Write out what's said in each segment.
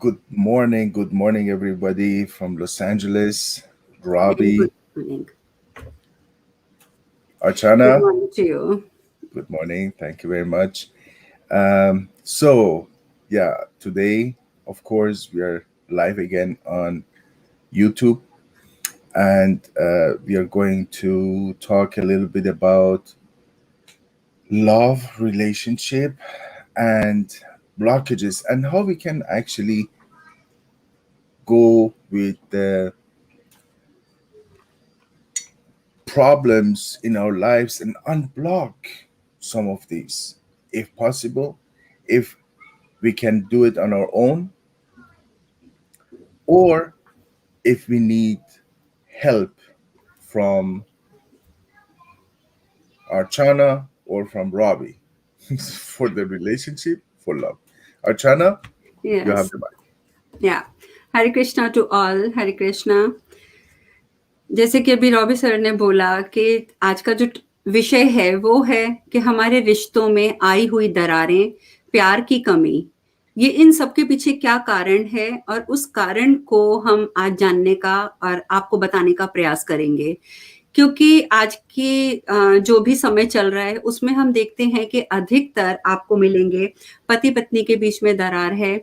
Good morning, everybody from Los Angeles. And good Robbie, morning. Good Archana, morning to you. good morning. Thank you very much. So, today, of course, we are live again on YouTube, and we are going to talk a little bit about love, relationship, and blockages, and how we can actually go with the problems in our lives and unblock some of these if possible, if we can do it on our own, or if we need help from Archana or from Robbie for the relationship, for love. Archana, you have Yes. the mic. Yeah. Hare Krishna to all. Hare Krishna. जैसे कि अभी Robbie sir ने बोला कि आज का जो विषय है वो है कि हमारे रिश्तों में आई हुई दरारें, प्यार की कमी, ये इन सब के पीछे क्या कारण है और उस कारण को हम आज जानने का और आपको बताने का प्रयास करेंगे। क्योंकि आज की जो भी समय चल रहा है उसमें हम देखते हैं कि अधिकतर आपको मिलेंगे पति पत्नी के बीच में दरार है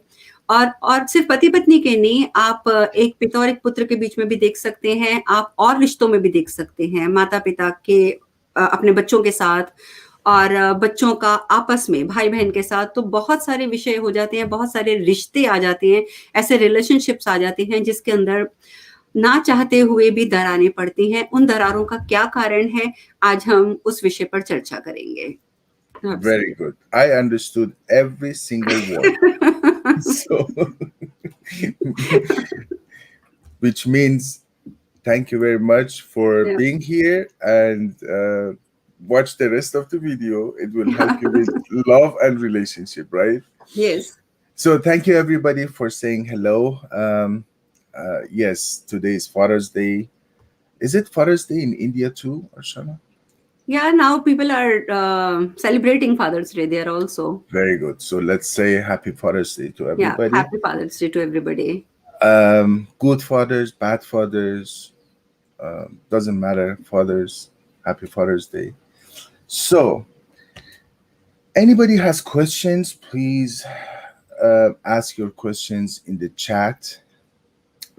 और सिर्फ पति पत्नी के नहीं, आप एक पिता और एक पुत्र के बीच में भी देख सकते हैं, आप और रिश्तों में भी देख सकते हैं, माता पिता के अपने बच्चों के साथ और बच्चों का आपस में भाई बहन के साथ। तो बहुत सारे विषय हो जाते हैं, बहुत सारे रिश्ते आ जाते हैं, ऐसे रिलेशनशिप्स आ जाते हैं जिसके अंदर ना चाहते हुए भी दरारें पड़ती हैं। उन दरारों का क्या कारण है, आज हम उस विषय पर चर्चा करेंगे। Very good. I understood every single word. So, which means thank you very much for Yeah. being here and watch the rest of the video. It will help you with love and relationship, right? Yes. So, thank you everybody for saying hello. Yes, today is Father's Day. Is it Father's Day in India too, Arshana? Yeah, now people are celebrating Father's Day there also. Very good. So, let's say Happy Father's Day to Yeah, everybody. happy Father's Day to everybody. Good fathers, bad fathers, doesn't matter. Fathers, Happy Father's Day. So, anybody has questions, please ask your questions in the chat.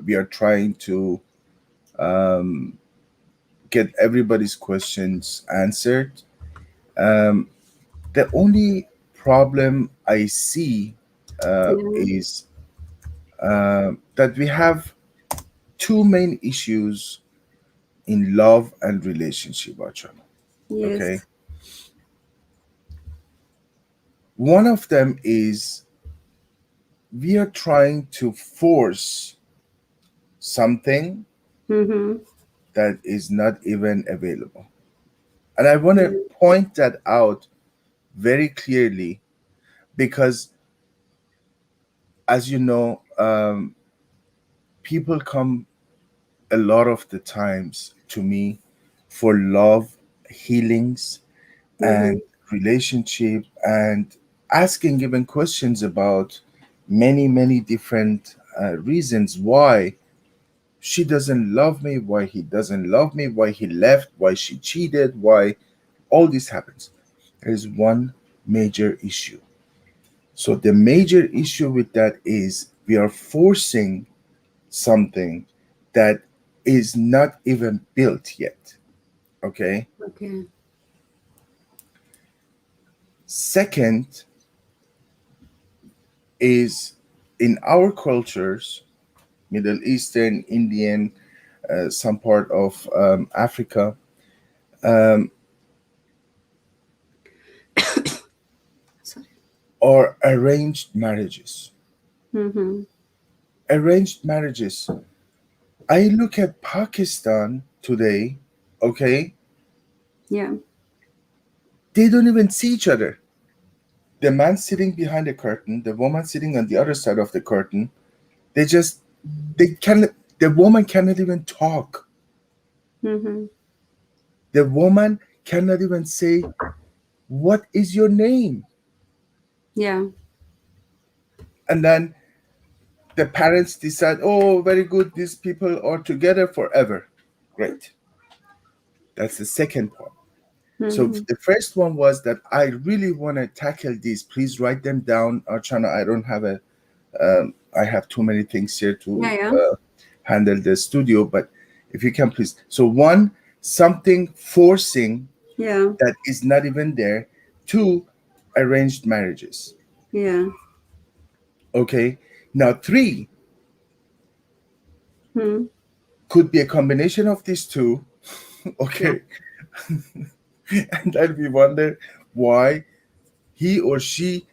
We are trying to um, get everybody's questions answered. Um, the only problem I see Yeah. is that we have two main issues in love and relationship, Archana. Okay. Yes. One of them is we are trying to force something Mm-hmm. that is not even available. And I want to point that out very clearly because, as you know, people come a lot of the times to me for love, healings, Mm-hmm. and relationship, and asking even questions about many, many different reasons why she doesn't love me, why he doesn't love me, why he left, why she cheated, why all this happens. There is one major issue. So, the major issue with that is we are forcing something that is not even built yet. Okay. Okay. Second is in our cultures, Middle Eastern, Indian, some part of Africa, um, Sorry. are arranged marriages. Mm-hmm. Arranged marriages. I look at Pakistan today, okay, Yeah. they don't even see each other. The man sitting behind the curtain, the woman sitting on the other side of the curtain, they just, they can, the woman cannot even talk. Mm-hmm. The woman cannot even say, what is your name? Yeah. And then the parents decide, oh, very good, these people are together forever. Great. That's the second part. So Mhm. the first one was that I really want to tackle these. Please write them down, Archana. I don't have a. I have too many things here to Yeah, yeah. handle the studio, but if you can please. So one, something forcing Yeah, that is not even there. Two, arranged marriages. yeah. Okay. Now three Hmm. could be a combination of these two. Yeah. Okay. And then we wonder why he or she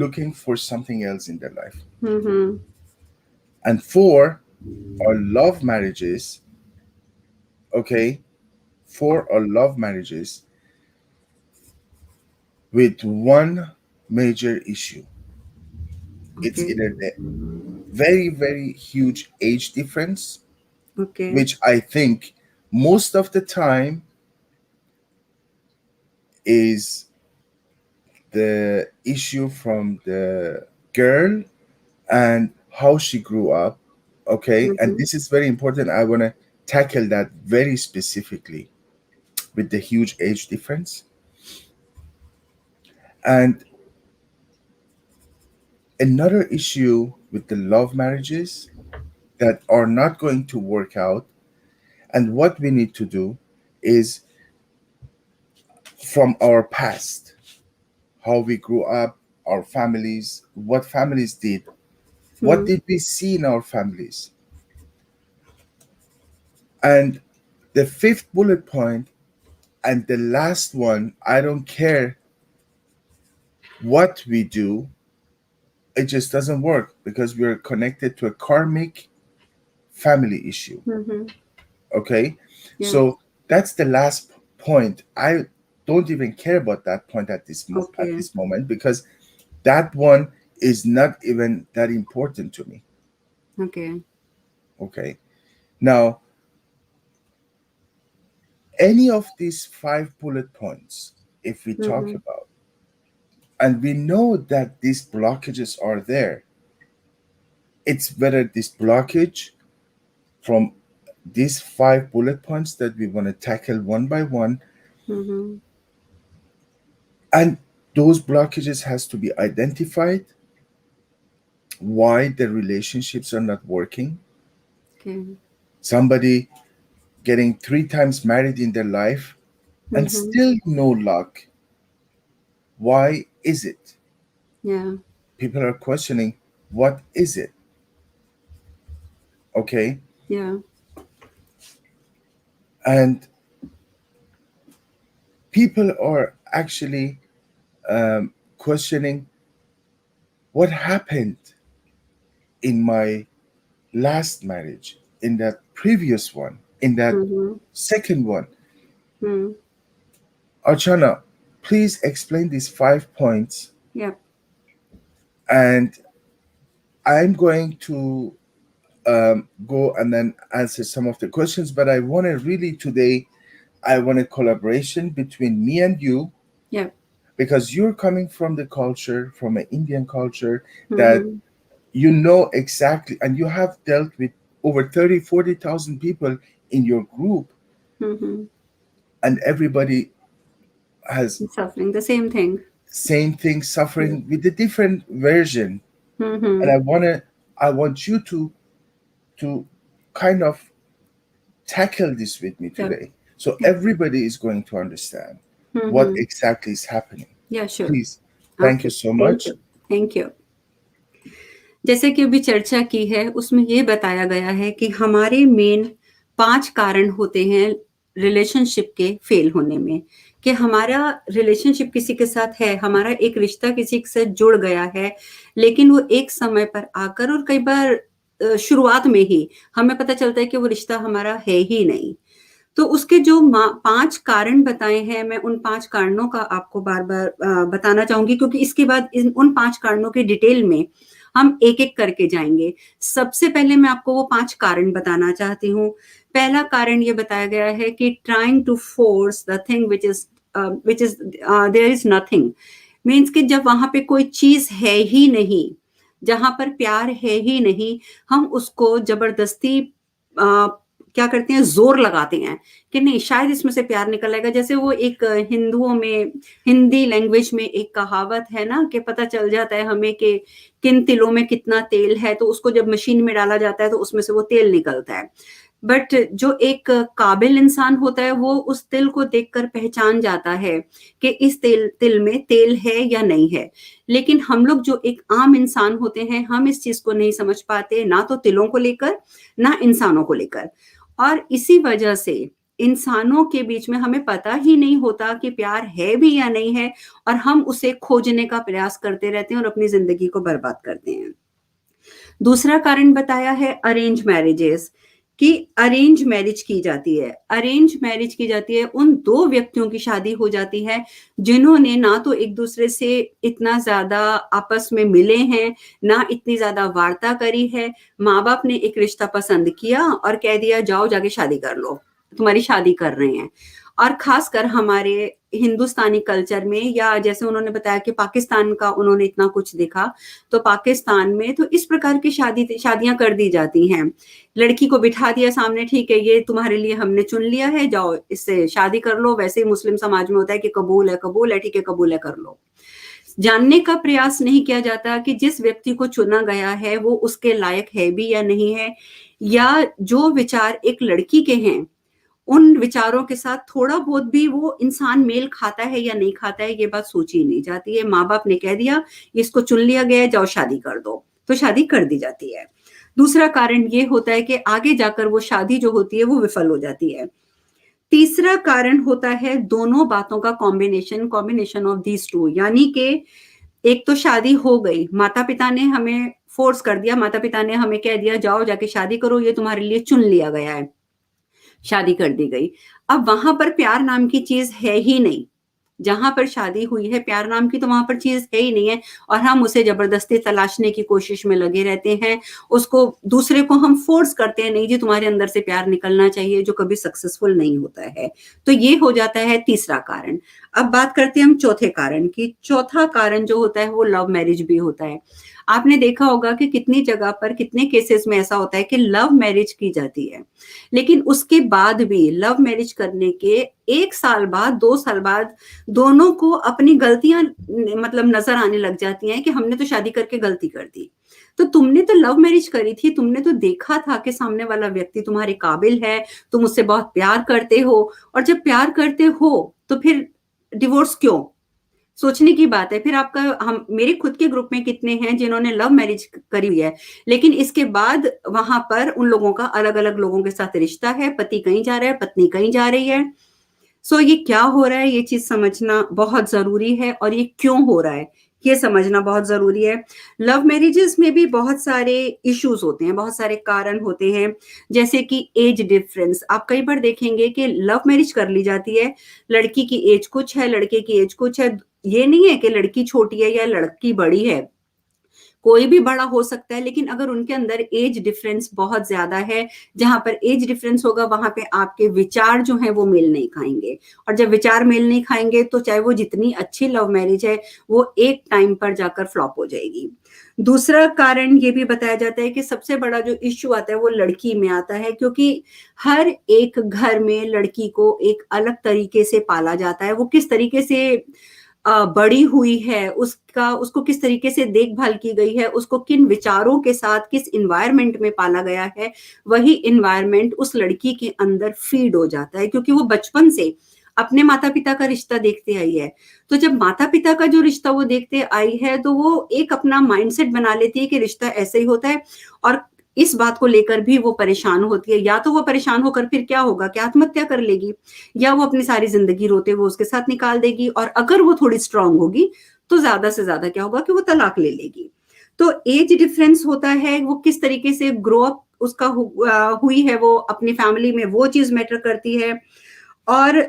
looking for something else in their life. Mhm. And four are love marriages. Okay. Four are love marriages with one major issue. It's Okay. either the very, very huge age difference, Okay. which I think most of the time is the issue from the girl and how she grew up. Okay. And Mhm. this is very important. I want to tackle that very specifically with the huge age difference. And another issue with the love marriages that are not going to work out, and what we need to do is from our past, how we grew up, our families, what families did, what Hmm. did we see in our families. And the fifth bullet point and the last one, I don't care what we do, it just doesn't work because we're connected to a karmic family issue. Mhm. Okay. Yeah. So that's the last point. I don't even care about that point at Okay. this moment because that one is not even that important to me. Okay. Okay. Now, any of these five bullet points, if we talk Mhm. about, and we know that these blockages are there, it's whether this blockage from these five bullet points that we want to tackle one by one, Mhm. and those blockages has to be identified, why the relationships are not working. Okay. Somebody getting three times married in their life and Mhm. still no luck. Why is it? Yeah. People are questioning, what is it? Okay. Yeah. And people are actually questioning what happened in my last marriage, in that previous one, in that Mhm. second one. Hmm. Archana, please explain these 5 points, Yep. and I'm going to go and then answer some of the questions. But I want to really today, I want a collaboration between me and you Yep. because you're coming from the culture, from an Indian culture that Mhm. you know exactly, and you have dealt with over 30, 40,000 people in your group, Mhm. and everybody has Suffering the same thing. same thing Yeah. suffering with a different version. And Mhm. I want you to kind of tackle this with me Yep. today so Yep. everybody is going to understand what Mhm. exactly is happening. Yeah, sure. Please, thank you Okay. so Thank much. you. Thank you. जैसे कि अभी चर्चा की है उसमें ये बताया गया है कि हमारे मेन 5 कारण होते हैं रिलेशनशिप के फेल होने में, कि हमारा रिलेशनशिप किसी के साथ है, हमारा एक रिश्ता किसी के साथ जुड़ गया है, लेकिन वो एक समय पर आकर और कई बार शुरुआत में ही हमें पता चलता है कि वो रिश्ता हमारा है ही नहीं। तो उसके जो 5 कारण बताए हैं, मैं उन 5 कारणों का आपको बार-बार बताना चाहूँगी क्योंकि इसके बाद उन 5 कारणों के डिटेल में हम एक-एक करके जाएँगे। सबसे पहले मैं आपको वो 5 कारण बताना चाहती हूँ। पहला कारण ये बताया गया है कि trying to force the thing which is there is nothing. Means कि जब वहाँ पे कोई चीज़ है ही नहीं, जहां पर प्यार है ही नहीं, हम उसको जबरदस्ती आ, क्या करते हैं, जोर लगाते हैं कि नहीं शायद इसमें से प्यार निकल आएगा। जैसे वो एक हिंदुओं में, हिंदी लैंग्वेज में एक कहावत है ना कि पता चल जाता है हमें कि किन तिलों में कितना तेल है, तो उसको जब मशीन में डाला जाता है तो उसमें से वो तेल निकलता है। बट जो एक काबिल इंसान होता है वो उस तिल को देखकर पहचान जाता है कि इस तिल में तेल है या नहीं है। लेकिन हम लोग जो एक आम इंसान होते हैं, हम इस चीज को नहीं समझ पाते, ना तो तिलों को लेकर ना इंसानों को लेकर। और इसी वजह से इंसानों के बीच में हमें पता ही नहीं होता कि प्यार है भी या नहीं है, और हम उसे खोजने का प्रयास करते रहते हैं और अपनी जिंदगी को बर्बाद करते हैं। दूसरा कारण बताया है अरेंज मैरिजेस, कि अरेंज मैरिज की जाती है। अरेंज मैरिज की जाती है, उन दो व्यक्तियों की शादी हो जाती है जिन्होंने ना तो एक दूसरे से इतना ज्यादा आपस में मिले हैं, ना इतनी ज्यादा वार्ता करी है। माँ बाप ने एक रिश्ता पसंद किया और कह दिया जाओ जाके शादी कर लो, तुम्हारी शादी कर रहे हैं। और खासकर हमारे हिंदुस्तानी कल्चर में, या जैसे उन्होंने बताया कि पाकिस्तान का उन्होंने इतना कुछ देखा, तो पाकिस्तान में तो इस प्रकार की शादियां कर दी जाती हैं। लड़की को बिठा दिया सामने, ठीक है ये तुम्हारे लिए हमने चुन लिया है, जाओ इससे शादी कर लो। वैसे ही मुस्लिम समाज में होता है कि कबूल है, ठीक है कबूल है, कर लो। जानने का प्रयास नहीं किया जाता कि जिस व्यक्ति को चुना गया है वो उसके लायक है भी या नहीं है, या जो विचार एक लड़की के हैं उन विचारों के साथ थोड़ा बहुत भी वो इंसान मेल खाता है या नहीं खाता है, ये बात सोची नहीं जाती है। माँ बाप ने कह दिया इसको चुन लिया गया है, जाओ शादी कर दो, तो शादी कर दी जाती है। दूसरा कारण ये होता है कि आगे जाकर वो शादी जो होती है वो विफल हो जाती है। तीसरा कारण होता है दोनों बातों का combination, combination of these two, यानी कि एक तो शादी हो गई, माता पिता ने हमें फोर्स कर दिया, माता पिता ने हमें कह दिया जाओ जाके शादी करो, ये तुम्हारे लिए चुन लिया गया है, शादी कर दी गई। अब वहां पर प्यार नाम की चीज है ही नहीं। जहां पर शादी हुई है प्यार नाम की तो वहां पर चीज है ही नहीं है, और हम उसे जबरदस्ती तलाशने की कोशिश में लगे रहते हैं। उसको दूसरे को हम फोर्स करते हैं, नहीं जी तुम्हारे अंदर से प्यार निकलना चाहिए, जो कभी सक्सेसफुल नहीं होता है। तो ये हो जाता है तीसरा कारण। अब बात करते हैं हम चौथे कारण की। चौथा कारण जो होता है वो लव मैरिज भी होता है। आपने देखा होगा कि कितनी जगह पर, कितने केसेस में ऐसा होता है कि लव मैरिज की जाती है, लेकिन उसके बाद भी लव मैरिज करने के 1 साल बाद, 2 साल बाद दोनों को अपनी गलतियां मतलब नजर आने लग जाती हैं कि हमने तो शादी करके गलती कर दी। तो तुमने तो लव मैरिज करी थी, तुमने तो देखा था कि सामने वाला व्यक्ति तुम्हारे काबिल है, तुम उससे बहुत प्यार करते हो, और जब प्यार करते हो तो फिर डिवोर्स क्यों? सोचने की बात है। फिर आपका, हम मेरे खुद के ग्रुप में कितने हैं जिन्होंने लव मैरिज करी हुई है, लेकिन इसके बाद वहां पर उन लोगों का अलग अलग लोगों के साथ रिश्ता है, पति कहीं जा रहा है, पत्नी कहीं जा रही है। सो ये क्या हो रहा है, ये चीज समझना बहुत जरूरी है, और ये क्यों हो रहा है ये समझना बहुत जरूरी है। लव मैरिजेस में भी बहुत सारे इश्यूज होते हैं, बहुत सारे कारण होते हैं, जैसे कि एज डिफरेंस। आप कई बार देखेंगे कि लव मैरिज कर ली जाती है, लड़की की एज कुछ है, लड़के की एज कुछ है। ये नहीं है कि लड़की छोटी है या लड़की बड़ी है, कोई भी बड़ा हो सकता है, लेकिन अगर उनके अंदर एज डिफरेंस बहुत ज्यादा है, जहां पर एज डिफरेंस होगा वहां पे आपके विचार जो हैं वो मेल नहीं खाएंगे, और जब विचार मेल नहीं खाएंगे तो चाहे वो जितनी अच्छी लव मैरिज है वो एक टाइम पर जाकर फ्लॉप हो जाएगी। दूसरा कारण ये भी बताया जाता है कि सबसे बड़ा जो इश्यू आता है वो लड़की में आता है, क्योंकि हर एक घर में लड़की को एक अलग तरीके से पाला जाता है। वो किस तरीके से बड़ी हुई है, उसका, उसको किस तरीके से देखभाल की गई है, उसको किन विचारों के साथ किस इन्वायरमेंट में पाला गया है, वही इन्वायरमेंट उस लड़की के अंदर फीड हो जाता है, क्योंकि वो बचपन से अपने माता पिता का रिश्ता देखते आई है। तो जब माता पिता का जो रिश्ता वो देखते आई है तो वो एक अपना माइंडसेट बना लेती है कि रिश्ता ऐसे ही होता है, और इस बात को लेकर भी वो परेशान होती है। या तो वो परेशान होकर फिर क्या होगा कि आत्महत्या कर लेगी, या वो अपनी सारी जिंदगी रोते हुए उसके साथ निकाल देगी, और अगर वो थोड़ी स्ट्रांग होगी तो ज्यादा से ज्यादा क्या होगा कि वो तलाक ले लेगी। तो एज डिफरेंस होता है, वो किस तरीके से ग्रो अप उसका हुई है वो अपनी फैमिली में, वो चीज मैटर करती है। और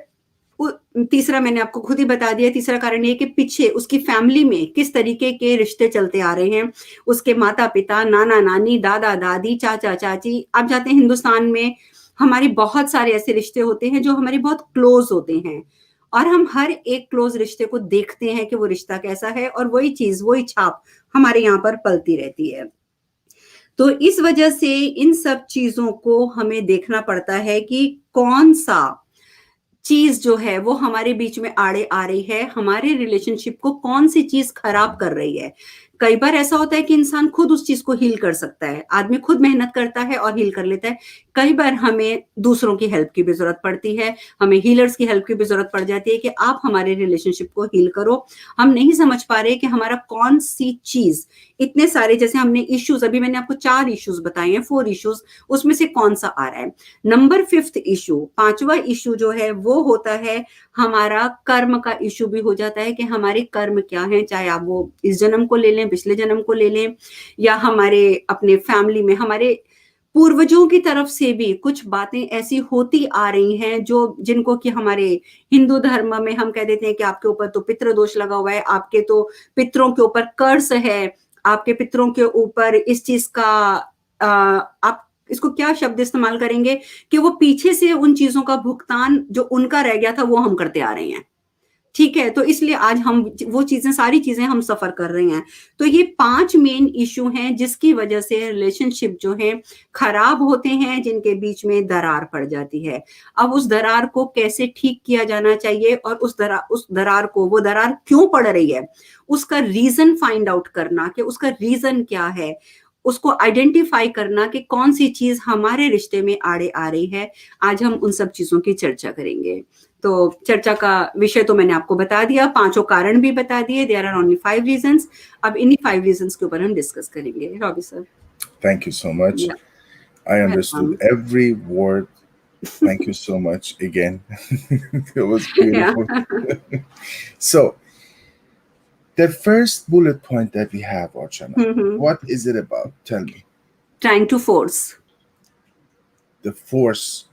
तीसरा मैंने आपको खुद ही बता दिया, तीसरा कारण ये कि पीछे उसकी फैमिली में किस तरीके के रिश्ते चलते आ रहे हैं, उसके माता पिता, नाना नानी, दादा दादी, चाचा चाची। आप जाते हैं हिंदुस्तान में, हमारी बहुत सारे ऐसे रिश्ते होते हैं जो हमारे बहुत क्लोज होते हैं, और हम हर एक क्लोज रिश्ते को देखते हैं कि वो रिश्ता कैसा है, और वही चीज, वही छाप हमारे यहाँ पर पलती रहती है। तो इस वजह से इन सब चीजों को हमें देखना पड़ता है कि कौन सा चीज जो है वो हमारे बीच में आड़े आ रही है, हमारे रिलेशनशिप को कौन सी चीज खराब कर रही है। कई बार ऐसा होता है कि इंसान खुद उस चीज को हील कर सकता है, आदमी खुद मेहनत करता है और हील कर लेता है। कई बार हमें दूसरों की हेल्प की भी जरूरत पड़ती है, हमें हीलर्स की हेल्प की भी जरूरत पड़ जाती है कि आप हमारे रिलेशनशिप को हील करो। हम नहीं समझ पा रहे कि हमारा कौन सी चीज, इतने सारे जैसे हमने इश्यूज, अभी मैंने आपको 4 इश्यूज बताए हैं, 4 इश्यूज, उसमें से कौन सा आ रहा है। नंबर 5th इशू, 5वां इशू जो है वो होता है हमारा कर्म का इशू भी हो जाता है कि हमारे कर्म क्या हैं, चाहे आप वो इस जन्म को ले लें, पिछले जन्म को ले लें, या हमारे अपने फैमिली में हमारे पूर्वजों की तरफ से भी कुछ बातें ऐसी होती आ रही हैं जो जिनको कि हमारे हिंदू धर्म में हम कह देते हैं कि आपके ऊपर तो पितृ दोष लगा हुआ है, आपके तो पितरों के ऊपर कर्ज है, आपके पितरों के ऊपर इस चीज का आप इसको क्या शब्द इस्तेमाल करेंगे कि वो पीछे से उन चीजों का भुगतान जो उनका रह गया था वो हम करते आ रहे हैं। ठीक है, तो इसलिए आज हम वो चीजें, सारी चीजें हम सफर कर रहे हैं। तो ये 5 मेन इश्यू हैं जिसकी वजह से रिलेशनशिप जो है खराब होते हैं, जिनके बीच में दरार पड़ जाती है। अब उस दरार को कैसे ठीक किया जाना चाहिए, और उस दरार को, वो दरार क्यों पड़ रही है, उसका रीजन फाइंड आउट करना कि उसका रीजन क्या है, उसको आइडेंटिफाई करना कि कौन सी चीज हमारे रिश्ते में आड़े आ रही है। आज हम उन सब चीजों की चर्चा करेंगे। तो चर्चा का विषय तो मैंने आपको बता दिया, 5 कारण भी बता दिए, देयर आर ओनली 5 रीजंस। अब इन्हीं 5 रीजंस के ऊपर हम डिस्कस करेंगे। Robbie sir. Thank you so much. या, I understood welcome. every word. Thank you so much again. It was या, beautiful. So, the first bullet point that we have, Archana, what is it about? Tell me. Trying to force. The force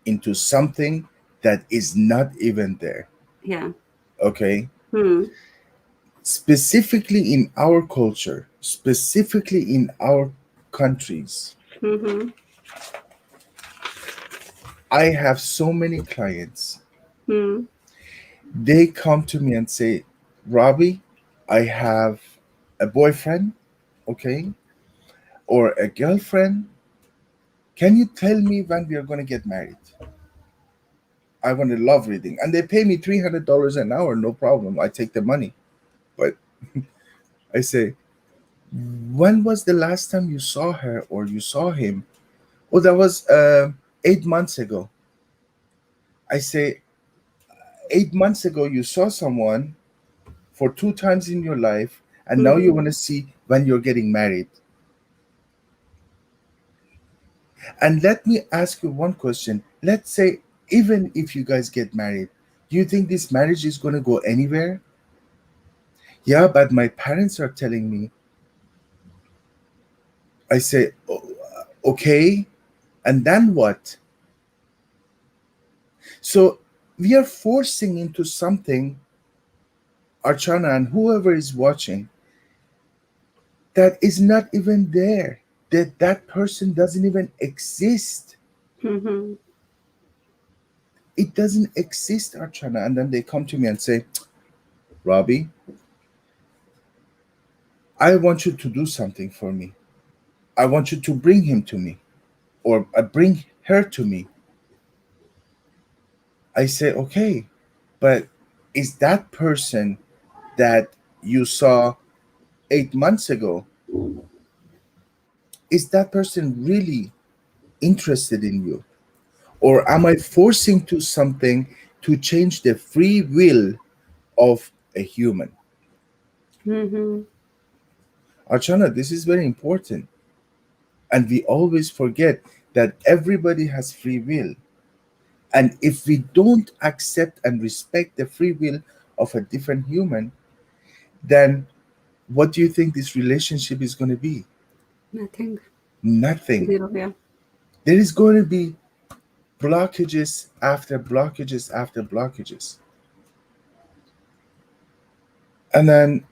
into something that is not even there. या। Okay? Specifically in our culture, specifically in our countries, I have so many clients. They come to me and say, Robbie, I have a boyfriend, okay, or a girlfriend. Can you tell me when we are going to get married? I want a love reading. And they pay me $300 an hour, no problem. I take the money. But I say, when was the last time you saw her or you saw him? Oh, that was 8 months ago. I say, 8 months ago, you saw someone for 2 times in your life, and now you want to see when you're getting married. And let me ask you one question. Let's say, even if you guys get married, do you think this marriage is going to go anywhere? Yeah, but my parents are telling me. I say, "Oh, okay, and then what?" So we are forcing into something, Archana and whoever is watching, that is not even there. That person doesn't even exist. It doesn't exist, Archana. And then they come to me and say, Robbie, I want you to do something for me. I want you to bring him to me, or bring her to me. I say, okay, but is that person that you saw 8 months ago, is that person really interested in you? Or am I forcing to something to change the free will of a human? Archana, this is very important. And we always forget that everybody has free will. And if we don't accept and respect the free will of a different human, then what do you think this relationship is going to be? Nothing. Nothing. Zero. Yeah. There is going to be blockages after blockages after blockages. And then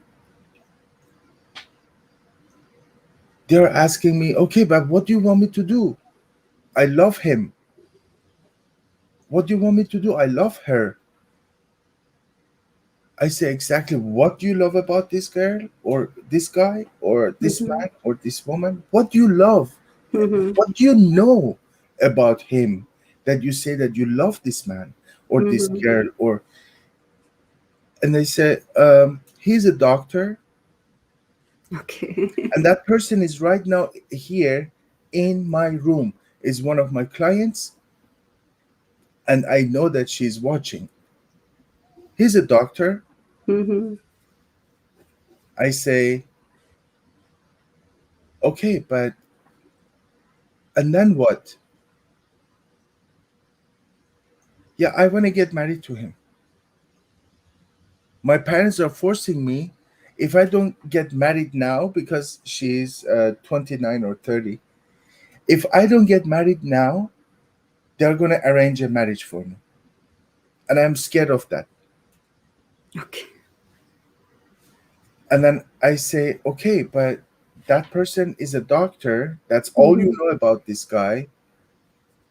they're asking me, okay, but what do you want me to do? I love him. What do you want me to do? I love her. I say, exactly what do you love about this girl or this guy or this Mhm. man or this woman? What do you love? Mhm. What do you know about him that you say that you love this man or this Mhm. girl? Or and they say, he's a doctor, Okay. and that person is right now here in my room, is one of my clients, and I know that she's watching. He's a doctor. Mhm. I say, okay, but and then what? Yeah, I want to get married to him. My parents are forcing me. If I don't get married now, because she's 29 or 30, if I don't get married now, they're going to arrange a marriage for me. And I'm scared of that. Okay. And then I say, okay, but that person is a doctor. That's all you Mhm. know about this guy.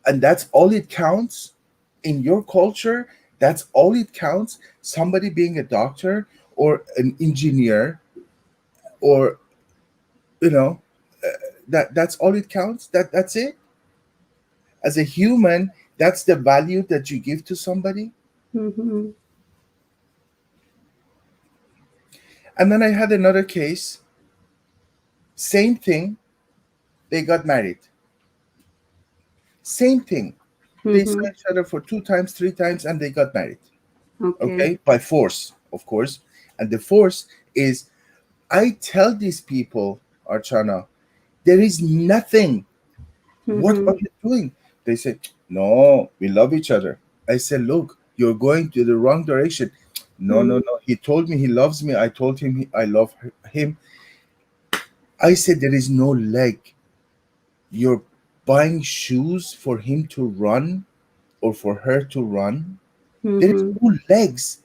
And that's all it counts in your culture. That's all it counts. Somebody being a doctor or an engineer, or, you know, that's all it counts. That's it. As a human, that's the value that you give to somebody. Mhm. And then I had another case, same thing. They got married. Same thing. They saw Mhm. each other for two times, three times, and they got married. Okay. Okay, by force, of course. And the force is, I tell these people, Archana, there is nothing. What are Mhm. you doing? They say, no, we love each other. I said, look, you're going to the wrong direction. No, no, Mhm. no. He told me he loves me. I told him I love him. I said, there is no leg. You're buying shoes for him to run or for her to run. There is Mhm. no legs.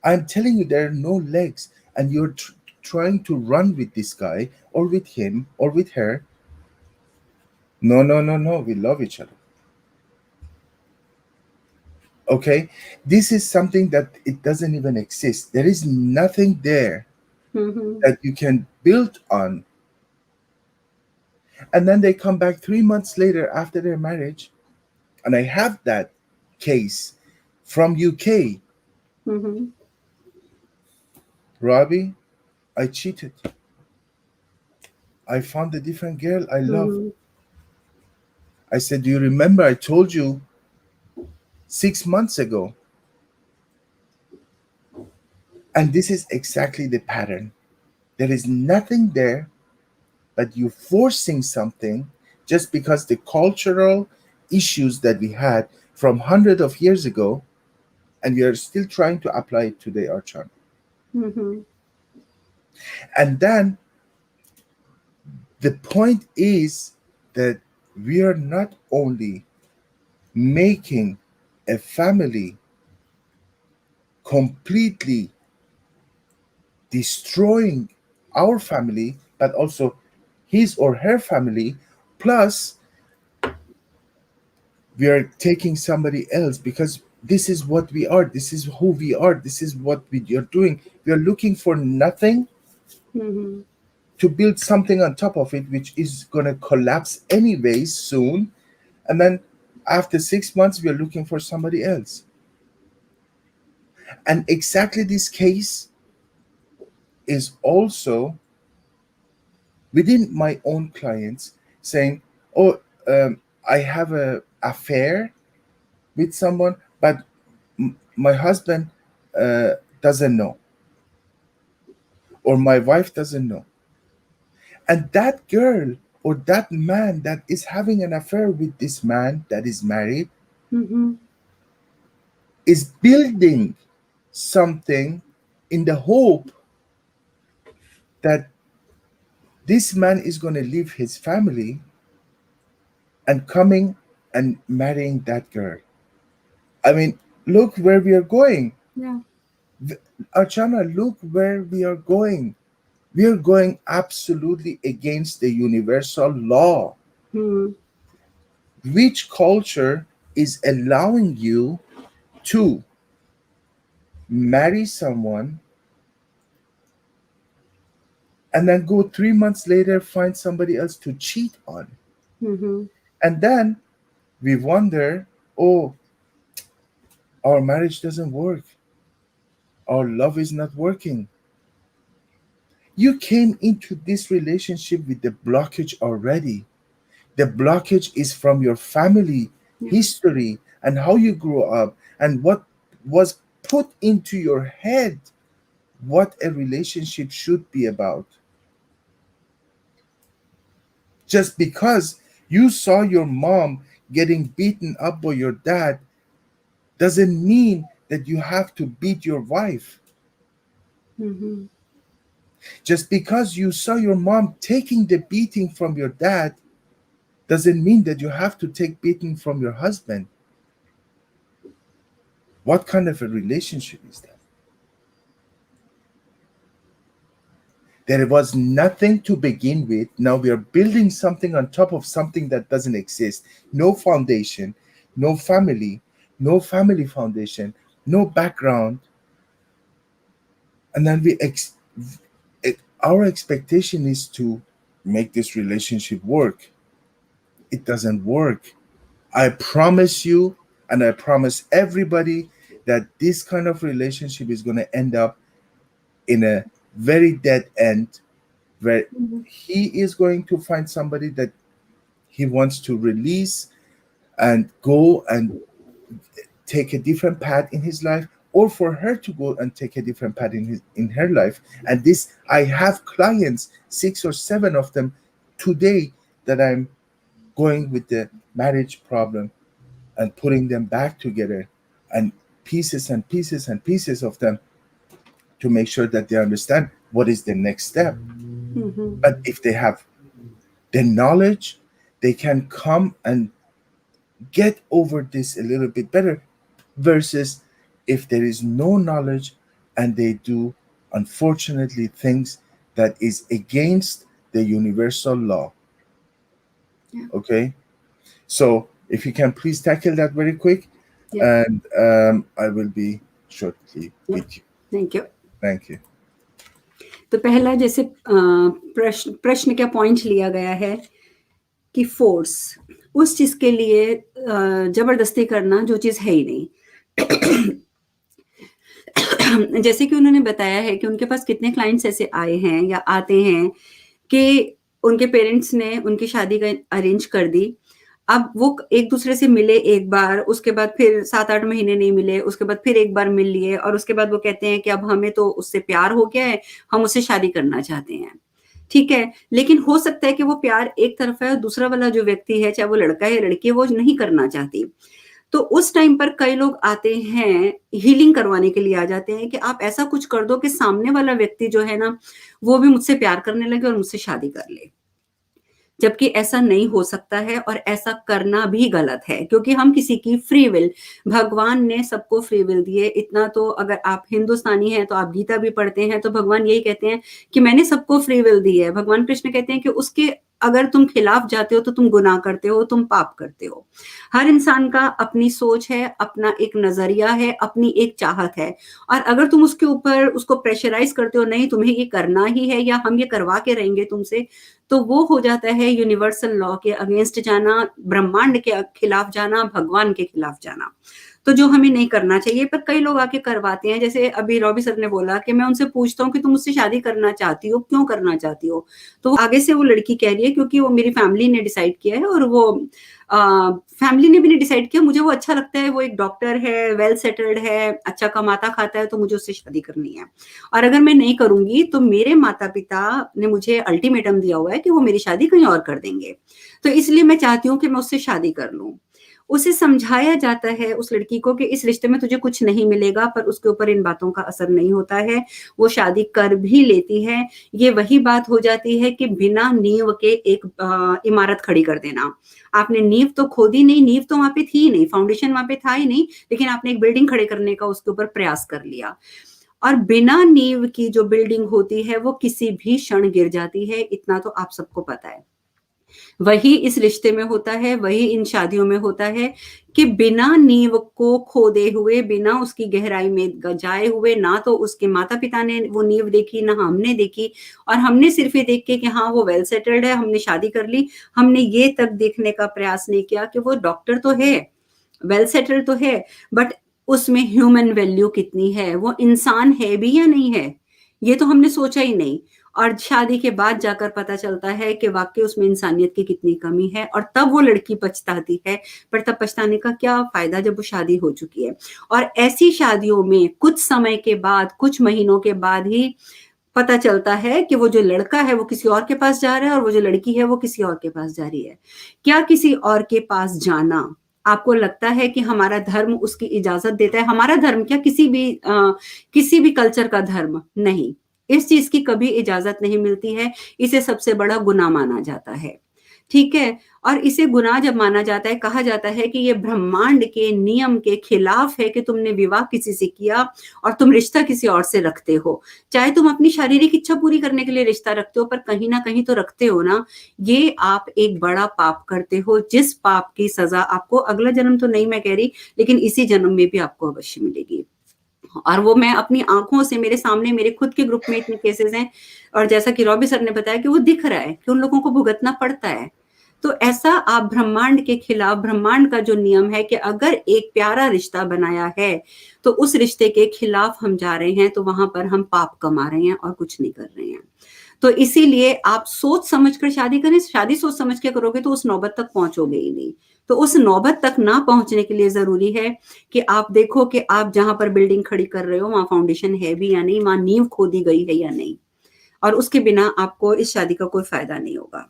I'm telling you, there are no legs. And you're trying to run with this guy or with him or with her. No, no, no, no. We love each other. Okay, this is something that it doesn't even exist. There is nothing there Mhm. that you can build on. And then they come back 3 months later after their marriage, and I have that case from UK. Mhm. Robbie, I cheated. I found a different girl I love. Mhm. I said, do you remember I told you 6 months ago? And this is exactly the pattern. There is nothing there, but you're forcing something just because the cultural issues that we had from hundreds of years ago, and we are still trying to apply it today, Archan. Mhm. And then the point is that we are not only making a family completely destroying our family, but also his or her family, plus we are taking somebody else, because this is what we are, this is who we are, this is what we are doing. We are looking for nothing Mhm. to build something on top of it, which is going to collapse anyways soon. And then after 6 months, we are looking for somebody else. And exactly this case is also within my own clients saying, oh, I have a affair with someone, but my husband uh, doesn't know, or my wife doesn't know. And that girl or that man that is having an affair with this man that is married Mhm. is building something in the hope that this man is going to leave his family and coming and marrying that girl. I mean, look where we are going. Yeah. Archana, look where we are going. We are going absolutely against the universal law. Mhm. Which culture is allowing you to marry someone, and then go 3 months later find somebody else to cheat on. Mm-hmm. And then we wonder, oh, our marriage doesn't work, our love is not working. You came into this relationship with the blockage already. The blockage is from your family Yeah. history and how you grew up and what was put into your head what a relationship should be about. Just because you saw your mom getting beaten up by your dad doesn't mean that you have to beat your wife. Mm-hmm. Just because you saw your mom taking the beating from your dad doesn't mean that you have to take beating from your husband. What kind of a relationship is that? There was nothing to begin with. Now we are building something on top of something that doesn't exist. No foundation, no family, no family foundation, no background. And then our expectation is to make this relationship work. It doesn't work. I promise you, and I promise everybody, that this kind of relationship is going to end up in a very dead end where Mm-hmm. he is going to find somebody that he wants to release and go and take a different path in his life, or for her to go and take a different path in her life. And this, I have clients, 6 or 7 of them today, that I'm going with the marriage problem and putting them back together, and pieces and pieces and pieces of them, to make sure that they understand what is the next step. Mm-hmm. But if they have the knowledge, they can come and get over this a little bit better, versus if there is no knowledge and they do, unfortunately, things that is against the universal law. Yeah. Okay, so if you can please tackle that very quick, Yeah. and I will be shortly Yeah. with you. Thank you. Thank you. तो पहला जैसे प्रश्न प्रश्न क्या point लिया गया है कि फोर्स उस चीज के लिए जबरदस्ती करना जो चीज है ही नहीं। जैसे कि उन्होंने बताया है कि उनके पास कितने क्लाइंट्स ऐसे आए हैं या आते हैं कि उनके पेरेंट्स ने उनकी शादी का अरेंज कर दी। अब वो एक दूसरे से मिले एक बार, उसके बाद फिर 7-8 महीने नहीं मिले, उसके बाद फिर एक बार मिल लिए और उसके बाद वो कहते हैं कि अब हमें तो उससे प्यार हो गया है, हम उससे शादी करना चाहते हैं। ठीक है, लेकिन हो सकता है कि वो प्यार एक तरफा है और दूसरा वाला जो व्यक्ति है, चाहे वो लड़का है या लड़की है, वो नहीं करना चाहती। तो उस टाइम पर कई लोग आते हैं, हीलिंग करवाने के लिए आ जाते हैं कि आप ऐसा कुछ कर दो कि सामने वाला व्यक्ति जो है ना, वो भी मुझसे प्यार करने लगे और मुझसे शादी कर ले। जबकि ऐसा नहीं हो सकता है और ऐसा करना भी गलत है, क्योंकि हम किसी की फ्री विल, भगवान ने सबको फ्री विल दी है। इतना तो अगर आप हिंदुस्तानी हैं तो आप गीता भी पढ़ते हैं, तो भगवान यही कहते हैं कि मैंने सबको फ्री विल दी है। भगवान कृष्ण कहते हैं कि उसके अगर तुम खिलाफ जाते हो तो तुम गुनाह करते हो, तुम पाप करते हो। हर इंसान का अपनी सोच है, अपना एक नजरिया है, अपनी एक चाहत है, और अगर तुम उसके ऊपर उसको प्रेशराइज करते हो, नहीं तुम्हें ये करना ही है या हम ये करवा के रहेंगे तुमसे, तो वो हो जाता है यूनिवर्सल लॉ के अगेंस्ट जाना, ब्रह्मांड के खिलाफ जाना, भगवान के खिलाफ जाना। तो जो हमें नहीं करना चाहिए, पर कई लोग आके करवाते हैं। जैसे अभी रॉबी सर ने बोला कि मैं उनसे पूछता हूँ कि तुम मुझसे शादी करना चाहती हो, क्यों करना चाहती हो? तो आगे से वो लड़की कह रही है क्योंकि वो मेरी फैमिली ने डिसाइड किया है, और वो फैमिली ने भी नहीं डिसाइड किया, मुझे वो अच्छा लगता है, वो एक डॉक्टर है, वेल सेटल्ड है, अच्छा कमाता खाता है, तो मुझे उससे शादी करनी है। और अगर मैं नहीं करूंगी तो मेरे माता पिता ने मुझे अल्टीमेटम दिया हुआ है कि वो मेरी शादी कहीं और कर देंगे, तो इसलिए मैं चाहती हूँ कि मैं उससे शादी कर लूं। उसे समझाया जाता है उस लड़की को कि इस रिश्ते में तुझे कुछ नहीं मिलेगा, पर उसके ऊपर इन बातों का असर नहीं होता है, वो शादी कर भी लेती है। ये वही बात हो जाती है कि बिना नींव के एक इमारत खड़ी कर देना। आपने नींव तो खोदी नहीं, नींव तो वहां पे थी ही नहीं, फाउंडेशन वहां पे था ही नहीं, लेकिन आपने एक बिल्डिंग खड़े करने का उसके ऊपर प्रयास कर लिया। और बिना नींव की जो बिल्डिंग होती है वो किसी भी क्षण गिर जाती है, इतना तो आप सबको पता है। वही इस रिश्ते में होता है, वही इन शादियों में होता है कि बिना नींव को खोदे हुए, बिना उसकी गहराई में जाए हुए, ना तो उसके माता पिता ने वो नींव देखी, ना हमने देखी, और हमने सिर्फ ये देख के कि हाँ वो वेल सेटल्ड है, हमने शादी कर ली, हमने ये तक देखने का प्रयास नहीं किया कि वो डॉक्टर तो है, वेल सेटल्ड तो है, बट उसमें ह्यूमन वैल्यू कितनी है, वो इंसान है भी या नहीं है, ये तो हमने सोचा ही नहीं। और शादी के बाद जाकर पता चलता है कि वाकई उसमें इंसानियत की कितनी कमी है, और तब वो लड़की पछताती है। पर तब पछताने का क्या फायदा जब वो शादी हो चुकी है। और ऐसी शादियों में कुछ समय के बाद, कुछ महीनों के बाद ही पता चलता है कि वो जो लड़का है वो किसी और के पास जा रहा है, और वो जो लड़की है वो किसी और के पास जा रही है। क्या किसी और के पास जाना आपको लगता है कि हमारा धर्म उसकी इजाजत देता है? हमारा धर्म क्या, किसी भी कल्चर का धर्म नहीं, इस चीज की कभी इजाजत नहीं मिलती है। इसे सबसे बड़ा गुनाह माना जाता है, ठीक है। और इसे गुनाह जब माना जाता है, कहा जाता है कि ये ब्रह्मांड के नियम के खिलाफ है कि तुमने विवाह किसी से किया और तुम रिश्ता किसी और से रखते हो। चाहे तुम अपनी शारीरिक इच्छा पूरी करने के लिए रिश्ता रखते हो, पर कहीं ना कहीं तो रखते हो ना। ये आप एक बड़ा पाप करते हो, जिस पाप की सजा आपको अगला जन्म तो नहीं मैं कह रही, लेकिन इसी जन्म में भी आपको अवश्य मिलेगी। और वो मैं अपनी आंखों से, मेरे सामने मेरे खुद के ग्रुप में इतने केसेस हैं, और जैसा कि रॉबी सर ने बताया कि वो दिख रहा है कि उन लोगों को भुगतना पड़ता है। तो ऐसा आप ब्रह्मांड के खिलाफ, ब्रह्मांड का जो नियम है कि अगर एक प्यारा रिश्ता बनाया है तो उस रिश्ते के खिलाफ हम जा रहे हैं, तो वहां पर हम पाप कमा रहे हैं और कुछ नहीं कर रहे हैं। तो इसीलिए आप सोच समझ कर शादी करें। शादी सोच समझ के करोगे तो उस नौबत तक पहुंचोगे ही नहीं। तो उस नौबत तक ना पहुंचने के लिए जरूरी है कि आप देखो कि आप जहां पर बिल्डिंग खड़ी कर रहे हो वहां फाउंडेशन है भी या नहीं, वहां नींव खोदी गई है या नहीं। और उसके बिना आपको इस शादी का कोई फायदा नहीं होगा।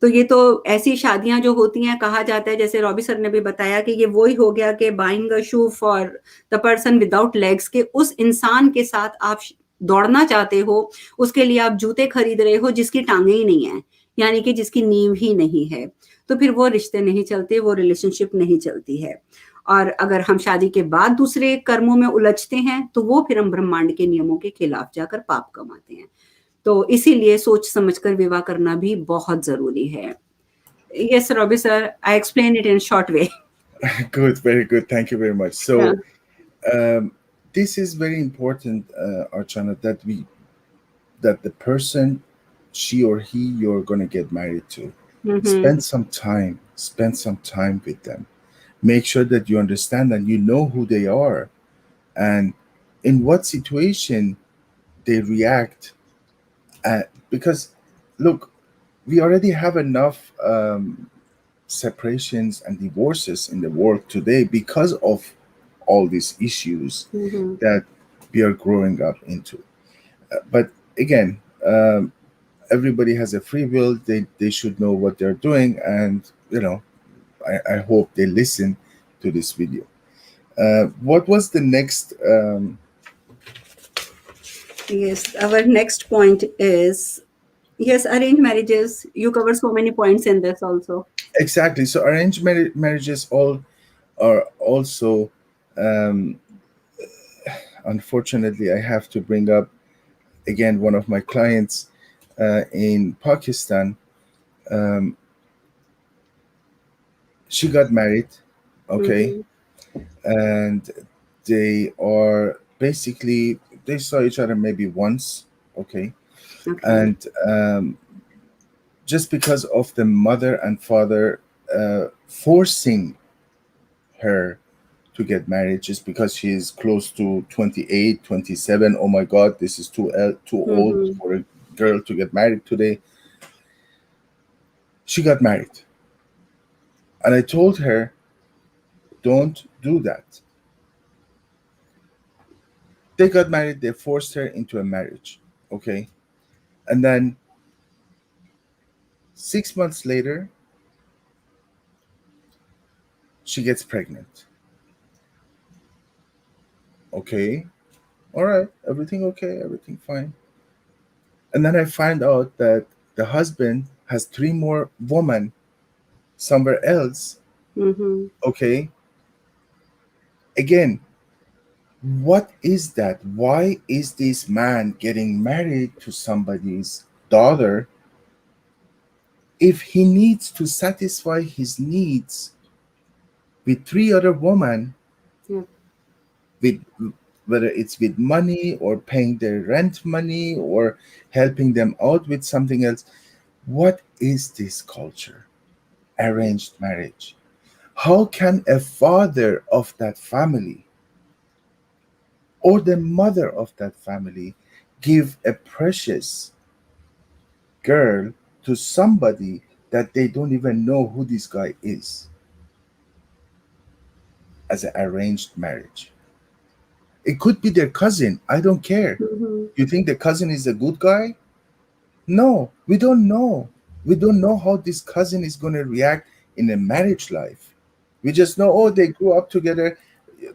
तो ये तो ऐसी शादियां जो होती हैं, कहा जाता है, जैसे रॉबी सर ने भी बताया कि ये वही हो गया कि buying a shoe for the person without legs, के उस इंसान के साथ आप दौड़ना चाहते हो, उसके लिए आप जूते खरीद रहे हो जिसकी टांगे ही नहीं है, यानी कि जिसकी नींव ही नहीं है। तो फिर वो रिश्ते नहीं चलते, वो रिलेशनशिप नहीं चलती है। और अगर हम शादी के बाद दूसरे कर्मों में उलझते हैं तो वो फिर हम ब्रह्मांड के नियमों के खिलाफ जाकर पाप कमाते हैं। तो इसीलिए सोच समझकर विवाह करना भी बहुत जरूरी है। Yes Robbie sir, I explain it in short way. Good, very good. Thank you very much. So, um, this is very important, Archana, that the person, she or he, you're gonna get married to, spend some time with them. Make sure that you understand and you know who they are and in what situation they react. Because, look, we already have enough separations and divorces in the world today because of all these issues that we are growing up into. But again, um, everybody has a free will. They should know what they're doing, and I hope they listen to this video. What was the next? Yes, our next point is, yes, arranged marriages. You cover so many points in this also. Exactly. So arranged marriages all are also, um, unfortunately, I have to bring up again one of my clients in Pakistan. Um, she got married, okay, Mm-hmm. and they are basically they saw each other maybe once, okay, Okay. and just because of the mother and father forcing her to get married just because she's close to 28, 27. Oh my god, this is too old Mm-hmm. for a girl to get married today. She got married, and I told her, don't do that. They got married, they forced her into a marriage, okay, and then 6 months later she gets pregnant. Okay, all right, everything okay, everything fine. And then I find out that the husband has three more women somewhere else. Mm-hmm. Okay, again, what is that? Why is this man getting married to somebody's daughter If he needs to satisfy his needs with three other women, Yeah. with whether it's with money or paying their rent money or helping them out with something else, what is this culture? Arranged marriage. How can a father of that family or the mother of that family give a precious girl to somebody that they don't even know who this guy is as an arranged marriage? It could be their cousin. I don't care. Mm-hmm. You think the cousin is a good guy? No, we don't know. We don't know how this cousin is going to react in a marriage life. We just know, oh, they grew up together.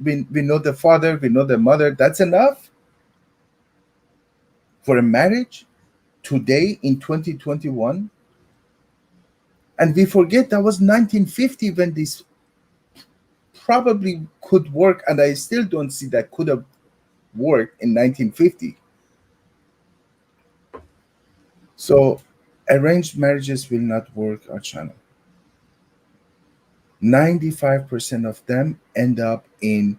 We know the father, we know the mother. That's enough for a marriage today in 2021. And we forget that was 1950 when this probably could work. And I still don't see that could have worked in 1950. So arranged marriages will not work, Archana. 95% of them end up in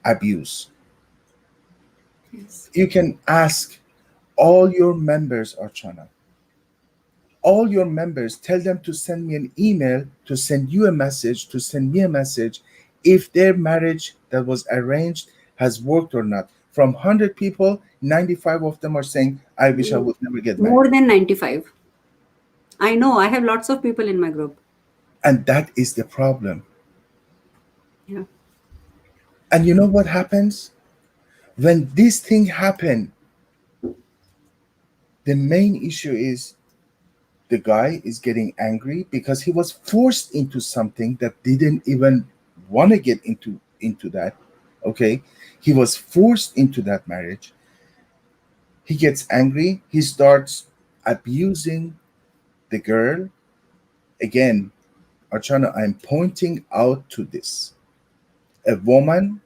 abuse. Yes. You can ask all your members, Archana, all your members, tell them to send me an email, to send you a message, to send me a message, if their marriage that was arranged has worked or not. From 100 people, 95 of them are saying, I wish I Mm. would never get married. More than 95. I know. I have lots of people in my group. And that is the problem. Yeah. And you know what happens? When this thing happen, the main issue is the guy is getting angry because he was forced into something that didn't even want to get into that. Okay, he was forced into that marriage. He gets angry, he starts abusing the girl. Again, Archana, I'm pointing out to this: a woman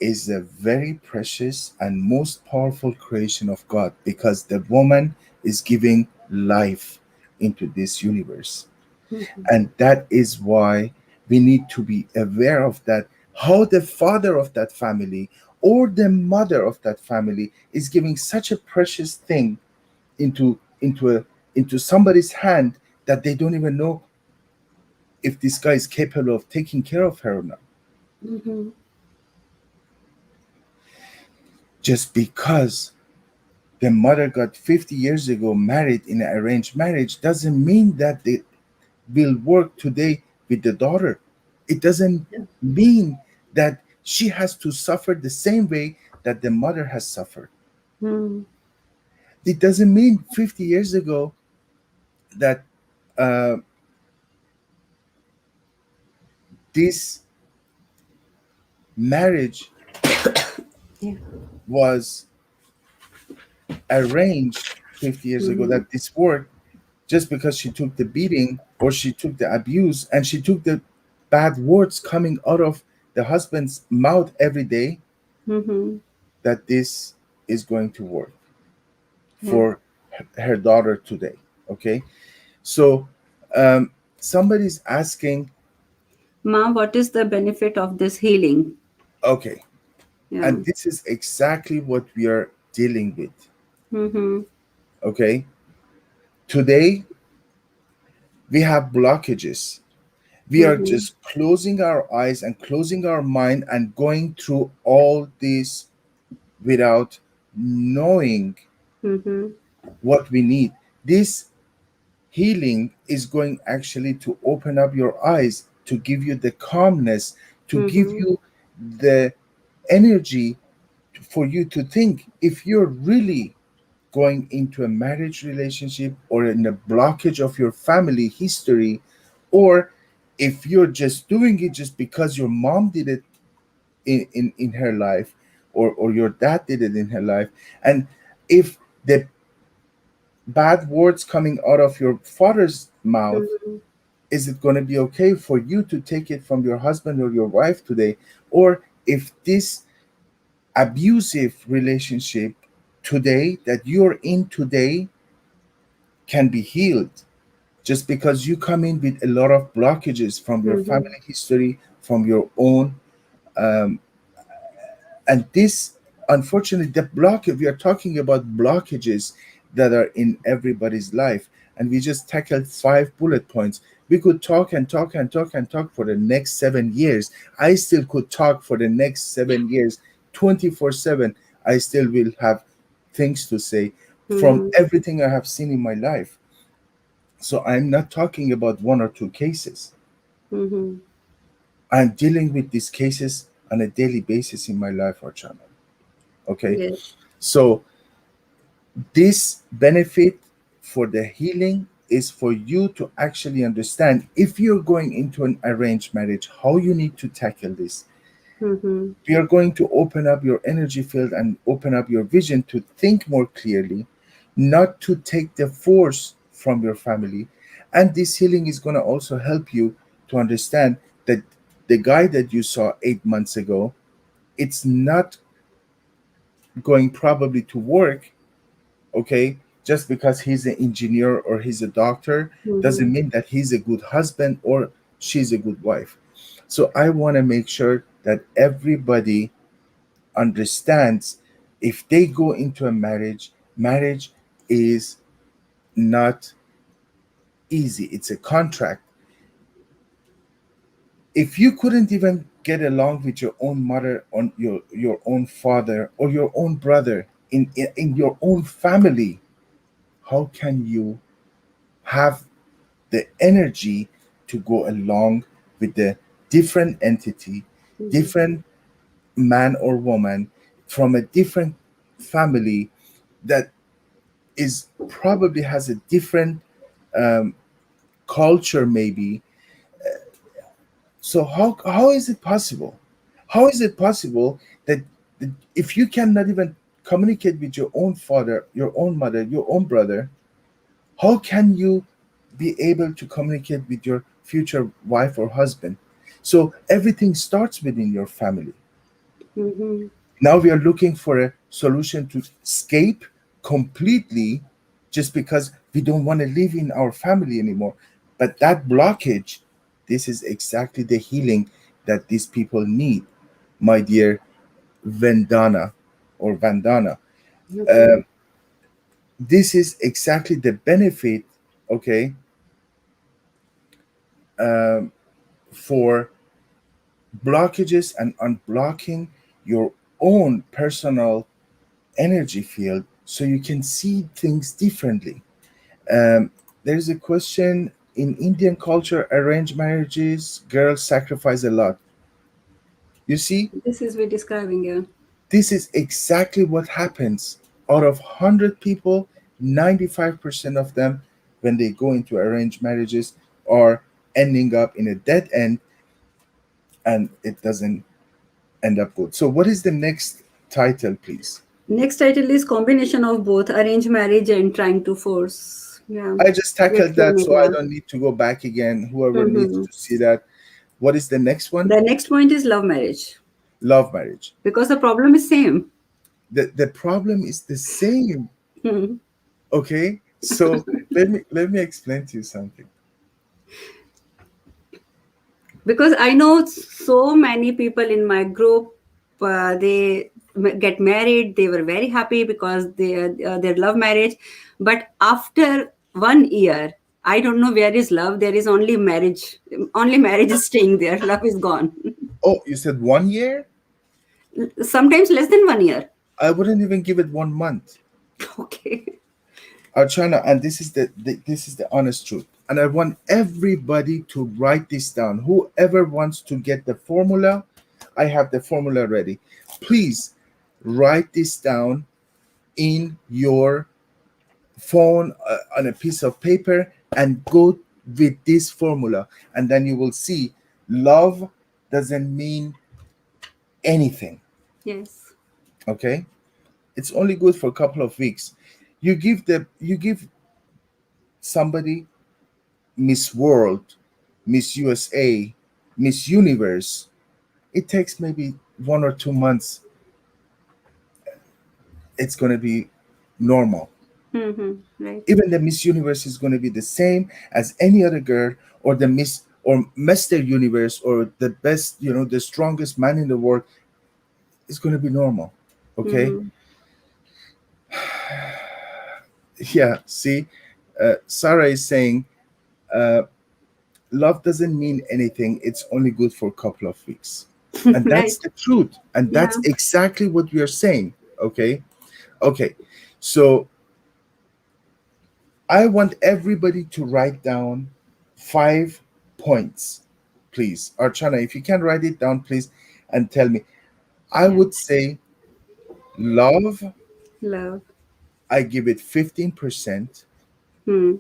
is a very precious and most powerful creation of God, because the woman is giving life into this universe. Mm-hmm. And that is why we need to be aware of that, how the father of that family or the mother of that family is giving such a precious thing into somebody's hand that they don't even know if this guy is capable of taking care of her or not. Mm-hmm. Just because the mother got 50 years ago married in an arranged marriage doesn't mean that they will work today with the daughter. It doesn't Yeah. mean that she has to suffer the same way that the mother has suffered. Mm. It doesn't mean 50 years ago that uh, this marriage Yeah. was arranged 50 years ago, Mm-hmm. that this worked just because she took the beating or she took the abuse and she took the bad words coming out of the husband's mouth every day, Mm-hmm. that this is going to work Yeah. for her daughter today. Okay, so um, somebody's asking, Ma, what is the benefit of this healing? okay, Yeah. and this is exactly what we are dealing with. Mm-hmm. Okay, today we have blockages. We are Mm-hmm. just closing our eyes and closing our mind and going through all this without knowing Mm-hmm. what we need. This healing is going actually to open up your eyes, to give you the calmness, to give Mm-hmm. you the energy for you to think if you're really going into a marriage relationship or in a blockage of your family history, or if you're just doing it just because your mom did it in her life, or your dad did it in her life. And if the bad words coming out of your father's mouth, Mm-hmm. is it going to be okay for you to take it from your husband or your wife today? Or if this abusive relationship today that you're in today can be healed, just because you come in with a lot of blockages from your Mm-hmm. family history, from your own, um, and this, unfortunately, the block, we are talking about blockages that are in everybody's life, and we just tackled 5 bullet points. We could talk and talk and talk and talk for the next 7 years. I still could talk for the next 7 years, 24/7. I still will have things to say from Mm-hmm. everything I have seen in my life. So I'm not talking about one or two cases. Mm-hmm. I'm dealing with these cases on a daily basis in my life, Archana. Okay. Yes. So this benefit for the healing is for you to actually understand, if you're going into an arranged marriage, how you need to tackle this. Mm-hmm. We are going to open up your energy field and open up your vision to think more clearly, not to take the force from your family. And this healing is going to also help you to understand that the guy that you saw 8 months ago, it's not going probably to work. Okay, just because he's an engineer or he's a doctor Mm-hmm. doesn't mean that he's a good husband or she's a good wife. So I want to make sure that everybody understands, if they go into a marriage, marriage is not easy. It's a contract. If you couldn't even get along with your own mother, on your own father, or your own brother in your own family, how can you have the energy to go along with the different entity, Mm-hmm. different man or woman from a different family that is probably has a different um, culture, maybe? So how is it possible? How is it possible that, that if you cannot even communicate with your own father, your own mother, your own brother, how can you be able to communicate with your future wife or husband? So everything starts within your family. Mm-hmm. Now we are looking for a solution to escape completely, just because we don't want to live in our family anymore. But that blockage, this is exactly the healing that these people need, my dear Vandana or Vandana. Okay. Um, this is exactly the benefit, okay, um, for blockages and unblocking your own personal energy field so you can see things differently. Um, there's a question: in Indian culture, arranged marriages, girls sacrifice a lot. You see, This is we describing, yeah. this is exactly what happens. Out of 100 people, 95% of them, when they go into arranged marriages, are ending up in a dead end, and it doesn't end up good. So, what is the next title, please? Next title is combination of both arranged marriage and trying to force. Yeah. I just We tackled explain that, it, so I yeah. don't need to go back again. Whoever needs Mm-hmm. to see that. What is the next one? The next point is love marriage Love marriage. because the problem is same. The problem is the same. Hmm. Okay, so let me explain to you something. Because I know so many people in my group, they get married. They were very happy because their love marriage, but after 1 year, I don't know where is love. There is only marriage. Only marriage is staying there. Love is gone. Oh, you said 1 year? Sometimes less than 1 year. I wouldn't even give it 1 month. Okay. Archana, and this is the honest truth. And I want everybody to write this down. Whoever wants to get the formula, I have the formula ready. Please write this down in your phone, on a piece of paper, and go with this formula, and then you will see love doesn't mean anything. Yes. Okay, it's only good for a couple of weeks. You give somebody Miss World, Miss USA, Miss Universe. It takes maybe 1 or 2 months. It's going to be normal. Right. Even the Miss Universe is going to be the same as any other girl, or the Miss or Master Universe, or the best, the strongest man in the world is going to be normal. Okay? Mm-hmm. Yeah, see, Sarah is saying, uh, love doesn't mean anything, it's only good for a couple of weeks. And that's Right. the truth. And Yeah. that's exactly what we are saying. Okay? Okay. So I want everybody to write down 5 points, please. Archana, if you can write it down, please, and tell me. I Yeah. would say love, Love. I give it 15%. Hmm.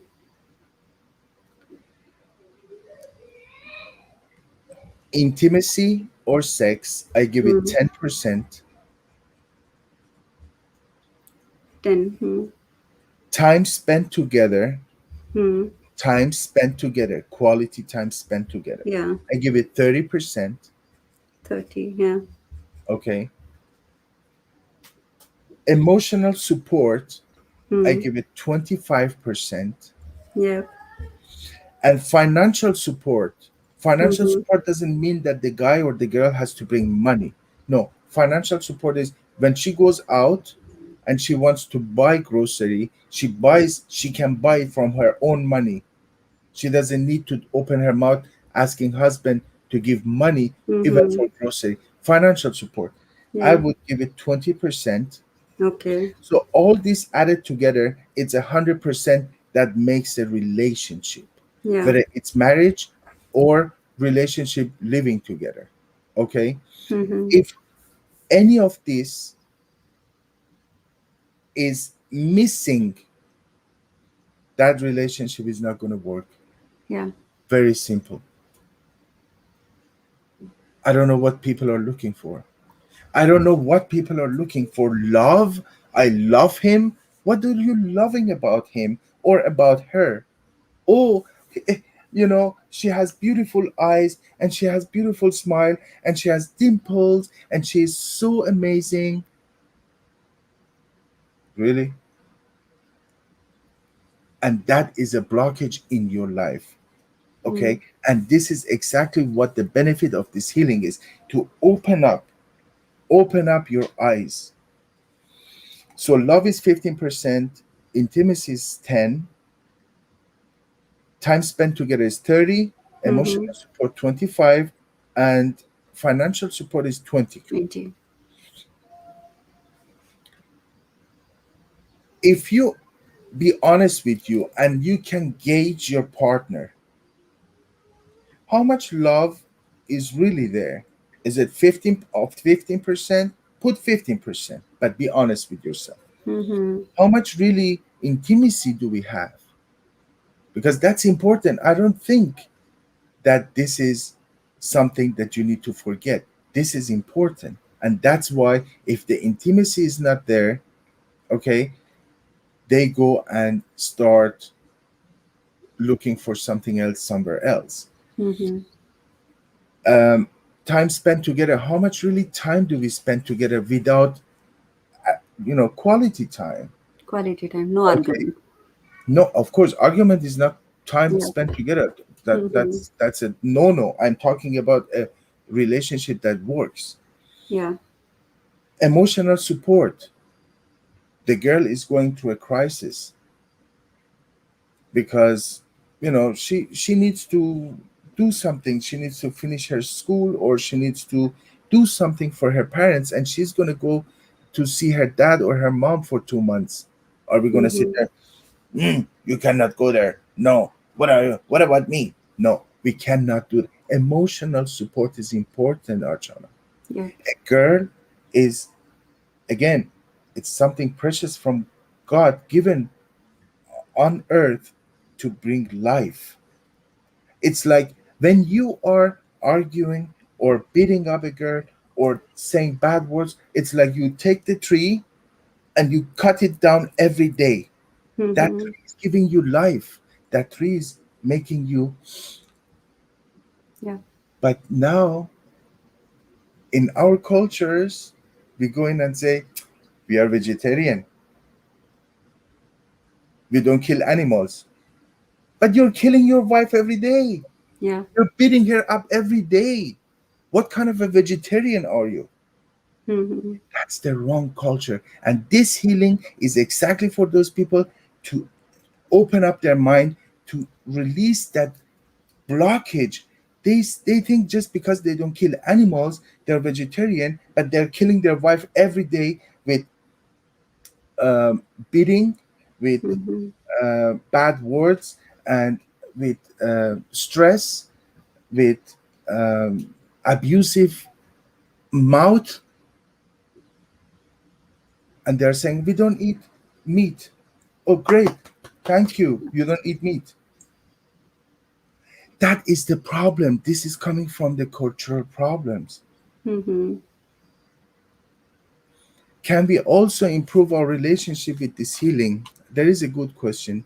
Intimacy or sex, I give it Hmm. 10%. 10. Hmm. Time spent together, Hmm. quality time spent together, Yeah. I give it 30%. 30. Yeah. Okay. Emotional support, I Hmm. give it 25%. Yep. And financial Mm-hmm. support doesn't mean that the guy or the girl has to bring money. No, financial support is when she goes out and she wants to buy grocery, she can buy it from her own money. She doesn't need to open her mouth asking husband to give money even Mm-hmm. for grocery. Financial support, I Yeah. would give it 20%. Okay. So all this added together, it's 100% that makes a relationship, Yeah. whether it's marriage or relationship living together. Okay, Mm-hmm. if any of this is missing, that relationship is not going to work. Yeah. Very simple. I don't know what people are looking for. I don't know what people are looking for. Love. I love him. What are you loving about him or about her? Oh, eh, she has beautiful eyes and she has beautiful smile and she has dimples and she is so amazing. Really? And that is a blockage in your life. Mm. Okay? And this is exactly what the benefit of this healing is, to open up your eyes. So love is 15%, intimacy is 10, time spent together is 30, Mm-hmm. emotional support 25, and financial support is 20. 20. If you be honest with you and you can gauge your partner, how much love is really there? Is it 15%? Put 15%, but be honest with yourself. Mm-hmm. How much really intimacy do we have? Because that's important. I don't think that this is something that you need to forget. This is important. And that's why if the intimacy is not there, okay, they go and start looking for something else somewhere else. Mm-hmm. um, Time spent together, how much really time do we spend together without quality time? Quality time. No Okay, argument. no, of course argument is not time Yeah. spent together. that Mm-hmm. that's that's a no. I'm talking about a relationship that works. Yeah. Emotional support, the girl is going through a crisis because she needs to do something. She needs to finish her school, or she needs to do something for her parents, and she's going to go to see her dad or her mom for 2 months. Are we going to sit Mm-hmm. there? You cannot go there. No. What about me? No, we cannot do it. Emotional support is important, Archana. Yeah. A girl is, again, it's something precious from God given on earth to bring life. It's like when you are arguing or beating up a girl or saying bad words, it's like you take the tree and you cut it down every day. That Mm-hmm. tree is giving you life. That tree is making you. Yeah. But now, in our cultures, we go in and say, we are vegetarian. we don't kill animals. But you're killing your wife every day. Yeah. You're beating her up every day. What kind of a vegetarian are you? Mm-hmm. That's the wrong culture. And this healing is exactly for those people to open up their mind, to release that blockage. They think just because they don't kill animals, they're vegetarian, but they're killing their wife every day with um, beating, with Mm-hmm. bad words, and with stress, with um, abusive mouth, and they're saying we don't eat meat. Oh, great, thank you. You don't eat meat. That is the problem. This is coming from the cultural problems. Mm-hmm. Can we also improve our relationship with this healing? There is a good question.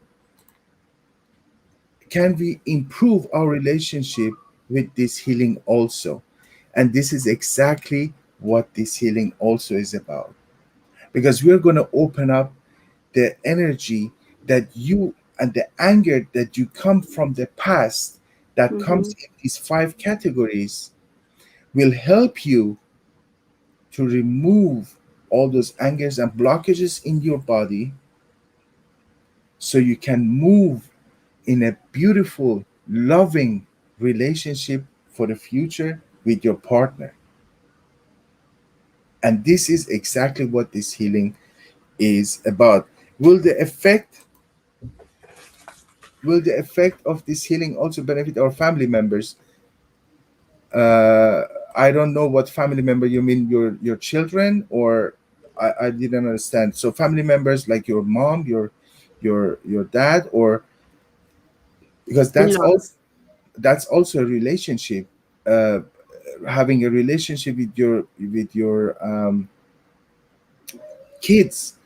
Can we improve our relationship with this healing also? And this is exactly what this healing also is about. Because we're going to open up the energy that you and the anger that you come from the past that Mm-hmm. comes in these five categories will help you to remove all those angers and blockages in your body so you can move in a beautiful, loving relationship for the future with your partner. And this is exactly what this healing is about. Will the effect will the effect of this healing also benefit our family members? Uh, I don't know what family member you mean. Your children, or I didn't understand. So family members like your mom, your dad, or because In-laws. that's also a relationship. Uh, Having a relationship with your kids,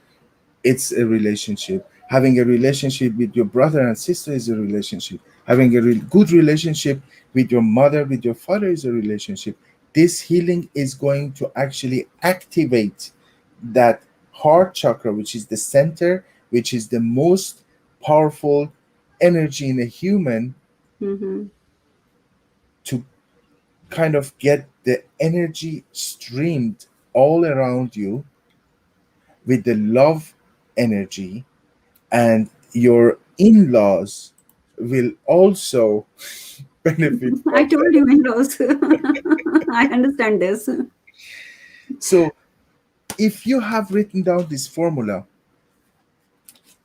it's a relationship. Having a relationship with your brother and sister is a relationship. Having a good relationship with your mother, with your father is a relationship. This healing is going to actually activate that heart chakra, which is the center, which is the most powerful energy in a human, Mm-hmm. to kind of get the energy streamed all around you with the love energy, and your in-laws will also benefit I from told that. you in-laws. I understand this. So if you have written down this formula,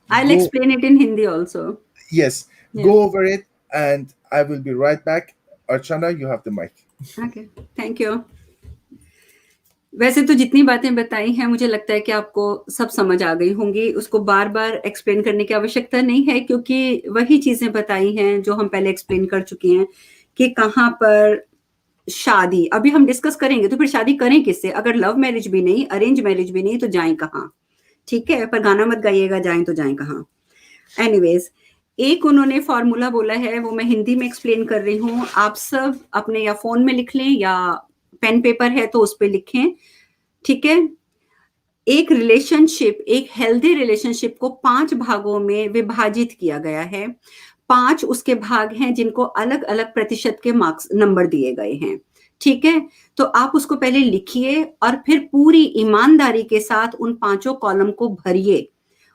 I'll go, explain it in Hindi also. yes, Yeah. go over it, and I will be right back. Archana, you have the mic. Okay. Thank you. वैसे तो जितनी बातें बताई हैं मुझे लगता है कि आपको सब समझ आ गई होंगी, उसको बार-बार एक्सप्लेन करने की आवश्यकता नहीं है क्योंकि वही चीज़ें बताई हैं जो हम पहले एक्सप्लेन कर चुके हैं कि कहाँ पर शादी अभी हम डिस्कस करेंगे तो फिर शादी करें किससे? अगर लव मैरिज भी नहीं, अरेंज मैरिज भी नहीं तो जाएँ कहाँ? ठीक है? पर गाना मत गाइएगा जाएँ तो जाएँ कहाँ? एनीवेज़ एक उन्होंने फ़ॉर्मूला बोला है वो मैं हिंदी में एक्सप्लेन कर रही हूँ। आप सब अपने या फ़ोन में लिख लें या पेन पेपर है तो उस पे लिखें, ठीक है? एक रिलेशनशिप, एक हेल्दी रिलेशनशिप को 5 भागों में विभाजित किया गया है। 5 उसके भाग हैं जिनको अलग-अलग प्रतिशत के मार्क्स नंबर दिए गए हैं, ठीक है? तो आप उसको पहले लिखिए और फिर पूरी ईमानदारी के साथ उन 5 कॉलम को भरिए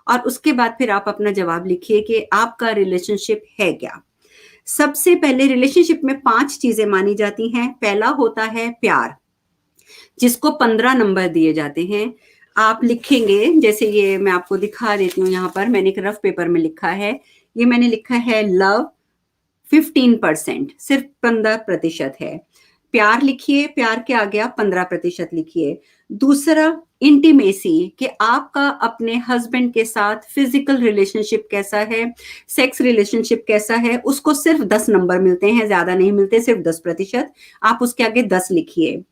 और उसके बाद फिर आप अपना जवाब लिखिए कि आपका रिलेशनशिप है क्या? सबसे पहले रिलेशनशिप में 5 चीज़ें मानी जाती हैं। पहला होता है प्यार, जिसको 15 नंबर दिए जाते हैं। आप लिखेंगे जैसे ये मैं आपको दिखा देती हूँ यहाँ पर मैंने एक रफ पेपर में लिखा है। ये मैंने लिखा है लव 15% सिर्फ 15% है। प्यार लिखिए, प्यार के आगे आप 15% लिखिए। दूसरा इंटीमेसी कि आपका अपने हस्बैंड के साथ फिजिकल रिलेशनशिप कैसा है, सेक्स रिलेशनशिप कैसा है, उसको सिर्फ 10 नंबर मिलते हैं, ज़्यादा नहीं मिलते, सिर्फ 10%। आप उसके आगे 10 लिखिए।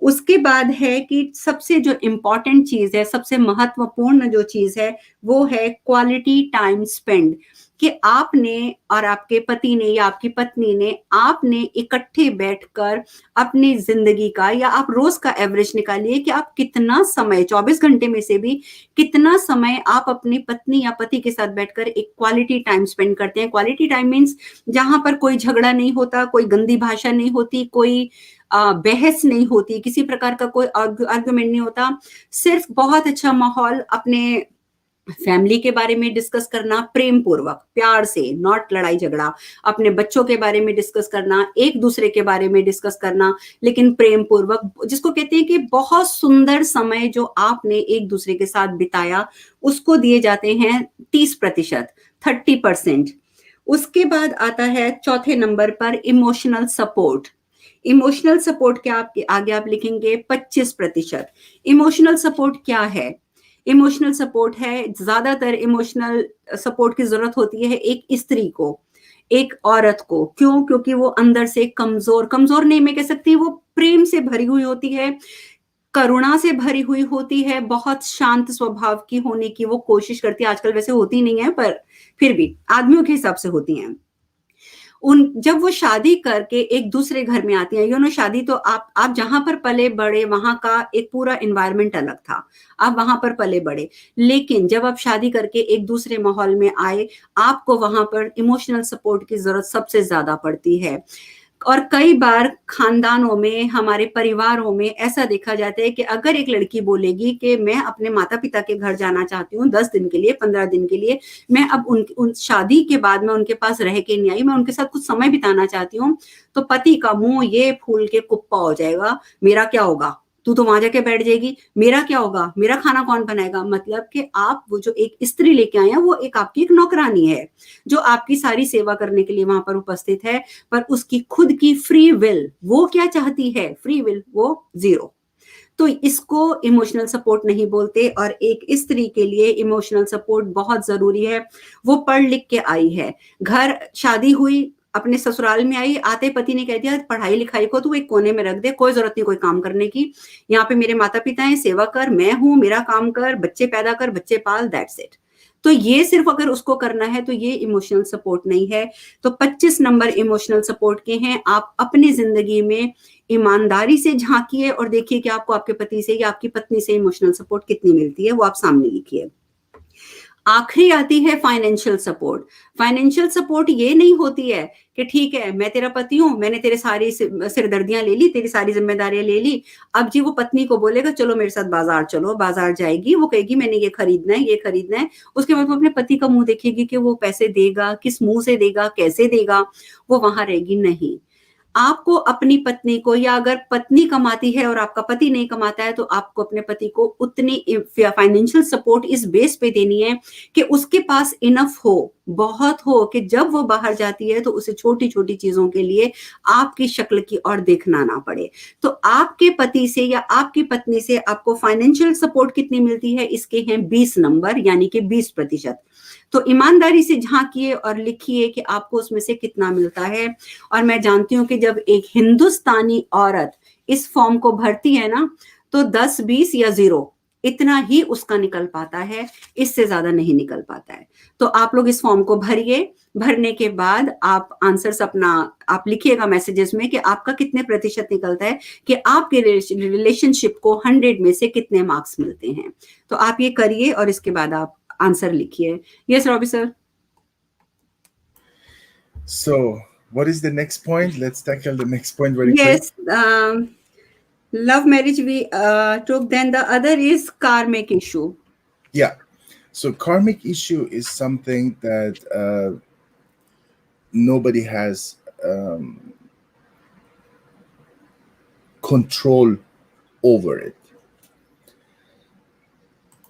उसके बाद है कि सबसे जो इम्पोर्टेंट चीज़ है, सबसे महत्वपूर्ण जो चीज़ है, वो है क्वालिटी टाइम स्पेंड कि आपने और आपके पति ने या आपकी पत्नी ने, आपने इकट्ठे बैठकर अपनी जिंदगी का, या आप रोज का एवरेज निकालिए कि आप कितना समय 24 घंटे में से भी कितना समय आप अपनी पत्नी या पति के साथ बैठकर एक क्वालिटी टाइम स्पेंड करते हैं। क्वालिटी टाइम मीन्स जहां पर कोई झगड़ा नहीं होता, कोई गंदी भाषा नहीं होती, कोई बहस नहीं होती, किसी प्रकार का कोई आर्गुमेंट नहीं होता, सिर्फ बहुत अच्छा माहौल, अपने फैमिली के बारे में डिस्कस करना प्रेम पूर्वक, प्यार से, नॉट लड़ाई झगड़ा, अपने बच्चों के बारे में डिस्कस करना, एक दूसरे के बारे में डिस्कस करना, लेकिन प्रेम पूर्वक, जिसको कहते हैं कि बहुत सुंदर समय जो आपने एक दूसरे के साथ बिताया, उसको दिए जाते हैं 30%, 30%। उसके बाद आता है चौथे नंबर पर इमोशनल सपोर्ट। इमोशनल सपोर्ट क्या, आपके आगे आप लिखेंगे 25%। इमोशनल सपोर्ट क्या है? इमोशनल सपोर्ट है, ज्यादातर इमोशनल सपोर्ट की जरूरत होती है एक स्त्री को, एक औरत को। क्यों? क्योंकि वो अंदर से कमजोर, कमजोर नहीं मैं कह सकती, वो प्रेम से भरी हुई होती है, करुणा से भरी हुई होती है, बहुत शांत स्वभाव की होने की वो कोशिश करती है। आजकल वैसे होती नहीं है, पर फिर भी आदमियों के हिसाब से होती हैं। उन जब वो शादी करके एक दूसरे घर में आती हैं, शादी तो आप जहां पर पले बड़े वहां का एक पूरा एनवायरनमेंट अलग था, आप वहां पर पले बड़े, लेकिन जब आप शादी करके एक दूसरे माहौल में आए, आपको वहां पर इमोशनल सपोर्ट की जरूरत सबसे ज्यादा पड़ती है। और कई बार खानदानों में, हमारे परिवारों में ऐसा देखा जाता है कि अगर एक लड़की बोलेगी कि मैं अपने माता पिता के घर जाना चाहती हूँ 10 दिन के लिए, 15 दिन के लिए, मैं अब उन शादी के बाद मैं उनके पास रह के नहीं आई, मैं उनके साथ कुछ समय बिताना चाहती हूँ, तो पति का मुंह ये फूल के कुप्पा हो जाएगा, मेरा क्या होगा, तू तो वहां जाके बैठ जाएगी, मेरा क्या होगा, मेरा खाना कौन बनाएगा। मतलब कि आप वो जो एक स्त्री लेके आए हैं, वो एक आपकी एक नौकरानी है जो आपकी सारी सेवा करने के लिए वहां पर उपस्थित है, पर उसकी खुद की फ्री विल, वो क्या चाहती है, फ्री विल वो जीरो। तो इसको इमोशनल सपोर्ट नहीं बोलते, और एक स्त्री के लिए इमोशनल सपोर्ट बहुत जरूरी है। वो पढ़ लिख के आई है, घर शादी हुई, अपने ससुराल में आई, आते पति ने कह दिया पढ़ाई लिखाई को तू एक कोने में रख दे, कोई जरूरत नहीं कोई काम करने की, यहाँ पे मेरे माता पिता हैं, सेवा कर, मैं हूं, मेरा काम कर, बच्चे पैदा कर, बच्चे पाल, दैट्स इट। तो ये सिर्फ अगर उसको करना है तो ये इमोशनल सपोर्ट नहीं है। तो 25 नंबर इमोशनल सपोर्ट के हैं। आप अपनी जिंदगी में ईमानदारी से झांकिए और देखिए कि आपको आपके पति से या आपकी पत्नी से इमोशनल सपोर्ट कितनी मिलती है, वो आप सामने लिखिए। आखिरी आती है फाइनेंशियल सपोर्ट। फाइनेंशियल सपोर्ट ये नहीं होती है कि ठीक है मैं तेरा पति हूं, मैंने तेरे सारी सिरदर्दियां ले ली, तेरी सारी जिम्मेदारियां ले ली, अब जी वो पत्नी को बोलेगा चलो मेरे साथ बाजार चलो, बाजार जाएगी, वो कहेगी मैंने ये खरीदना है, ये खरीदना है, उसके बाद वो अपने पति का मुंह देखेगी कि वो पैसे देगा, किस मुंह से देगा, कैसे देगा, वो वहां रहेगी नहीं। आपको अपनी पत्नी को, या अगर पत्नी कमाती है और आपका पति नहीं कमाता है, तो आपको अपने पति को उतनी फाइनेंशियल सपोर्ट इस बेस पे देनी है कि उसके पास इनफ हो, बहुत हो, कि जब वो बाहर जाती है तो उसे छोटी छोटी चीजों के लिए आपकी शक्ल की ओर देखना ना पड़े। तो आपके पति से या आपकी पत्नी से आपको फाइनेंशियल सपोर्ट कितनी मिलती है, इसके हैं 20 नंबर, यानी कि 20%। तो ईमानदारी से झांकिए और लिखिए कि आपको उसमें से कितना मिलता है। और मैं जानती हूं कि जब एक हिंदुस्तानी औरत इस फॉर्म को भरती है ना, तो 10, 20 या 0 इतना ही उसका निकल पाता है, इससे ज्यादा नहीं निकल पाता है। तो आप लोग इस फॉर्म को भरिए। भरने के बाद आप आंसर्स अपना आप लिखिएगा मैसेजेस में कि आपका कितने प्रतिशत निकलता है, कि आपके रिलेशनशिप को 100 में से कितने मार्क्स मिलते हैं। तो आप ये करिए और इसके बाद आप आंसर लिखिए। Yes Robbie sir. So, what is the next point? Let's tackle the next point very quick. Yes, love marriage we took. Then the other is karmic issue. Yeah. So, karmic issue is something that nobody has control over it.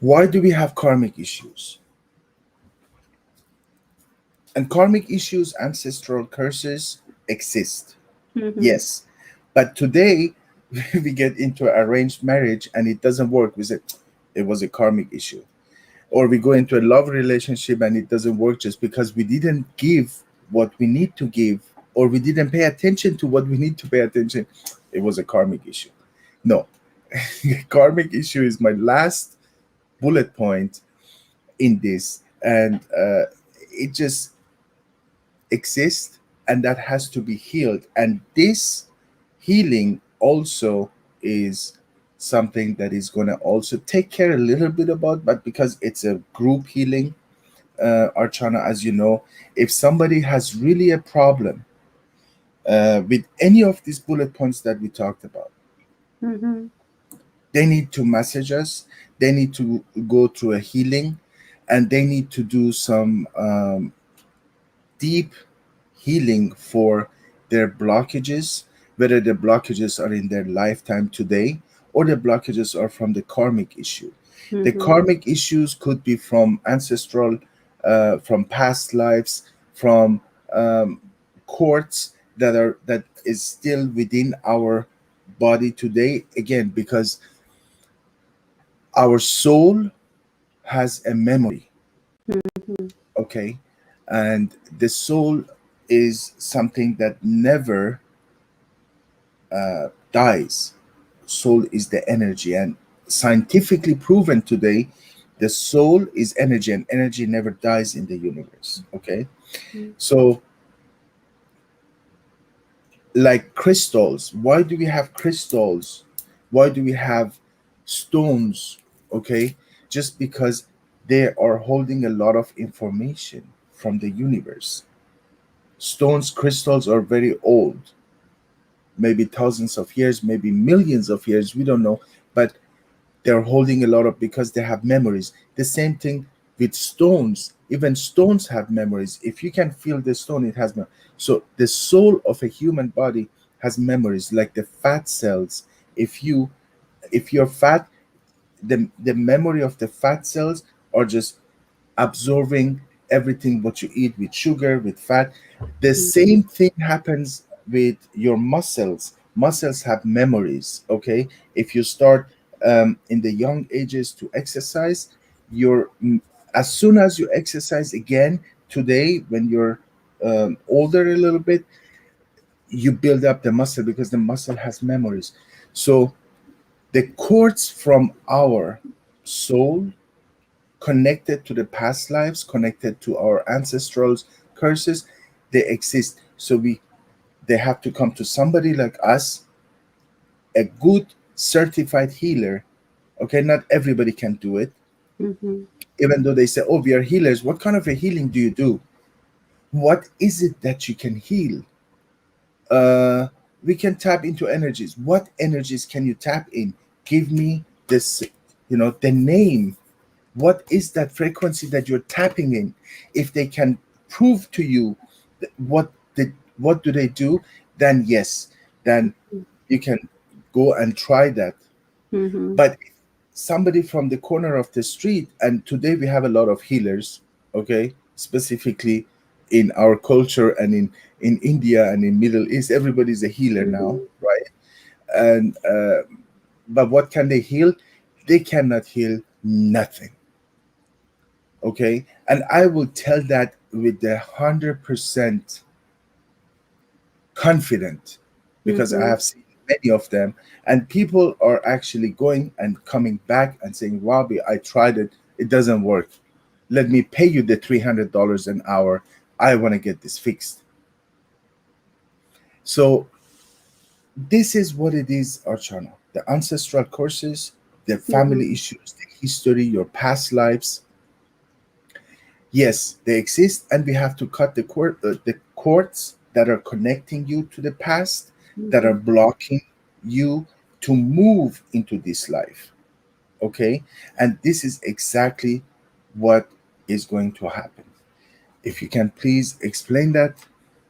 Why do we have karmic issues? And karmic issues, ancestral curses exist. Mm-hmm. Yes. But today, we get into arranged marriage and it doesn't work. We say it was a karmic issue. Or we go into a love relationship and it doesn't work just because we didn't give what we need to give, or we didn't pay attention to what we need to pay attention. It was a karmic issue. No. Karmic issue is my last bullet point in this. And it just exists and that has to be healed. And this healing also is something that is going to also take care a little bit about, but because it's a group healing, Archana, as you know, if somebody has really a problem with any of these bullet points that we talked about, Mm-hmm. they need to message us, they need to go through a healing, and they need to do some deep healing for their blockages, whether the blockages are in their lifetime today or the blockages are from the karmic issue. The Mm-hmm. karmic issues could be from ancestral, from past lives, from um, courts that is still within our body today. Again, because our soul has a memory, okay, and the soul is something that never dies. Soul is the energy, and scientifically proven today, the soul is energy, and energy never dies in the universe. Okay, so like crystals, why do we have crystals? Why do we have stones? Okay, just because they are holding a lot of information from the universe. Stones, crystals are very old, maybe thousands of years, maybe millions of years, we don't know, but they're holding a lot of because they have memories. The same thing with stones. Even stones have memories. If you can feel the stone, it has memory. So the soul of a human body has memories, like the fat cells. If you if you're fat, the memory of the fat cells are just absorbing everything what you eat with sugar, with fat. The same thing happens with your muscles. Muscles have memories. Okay, if you start in the young ages to exercise, you're as soon as you exercise again today, when you're older a little bit, you build up the muscle because the muscle has memories. So the cords from our soul connected to the past lives, connected to our ancestrals' curses, they exist. So they have to come to somebody like us, a good certified healer. Okay, not everybody can do it. Mm-hmm. Even though they say, "Oh, we are healers." What kind of a healing do you do? What is it that you can heal? Uh, we can tap into energies. What energies can you tap in? Give me this, the name. What is that frequency that you're tapping in? If they can prove to you what the what do they do, then yes, then you can go and try that. Mm-hmm. But somebody from the corner of the street, and today we have a lot of healers, okay, specifically in our culture and in India and in Middle East, everybody's a healer now, Mm-hmm. right? And but what can they heal? They cannot heal nothing. Okay, and I will tell that with 100% confident because I Mm-hmm. have seen many of them, and people are actually going and coming back and saying, "Robbie, I tried it, it doesn't work. Let me pay you the $300 an hour. I want to get this fixed." So this is what it is, Archana. The ancestral curses, the family Mm-hmm. issues, the history, your past lives. Yes, they exist, and we have to cut the cords that are connecting you to the past, that are Mm-hmm. blocking you to move into this life. Okay, and this is exactly what is going to happen. If you can please explain that.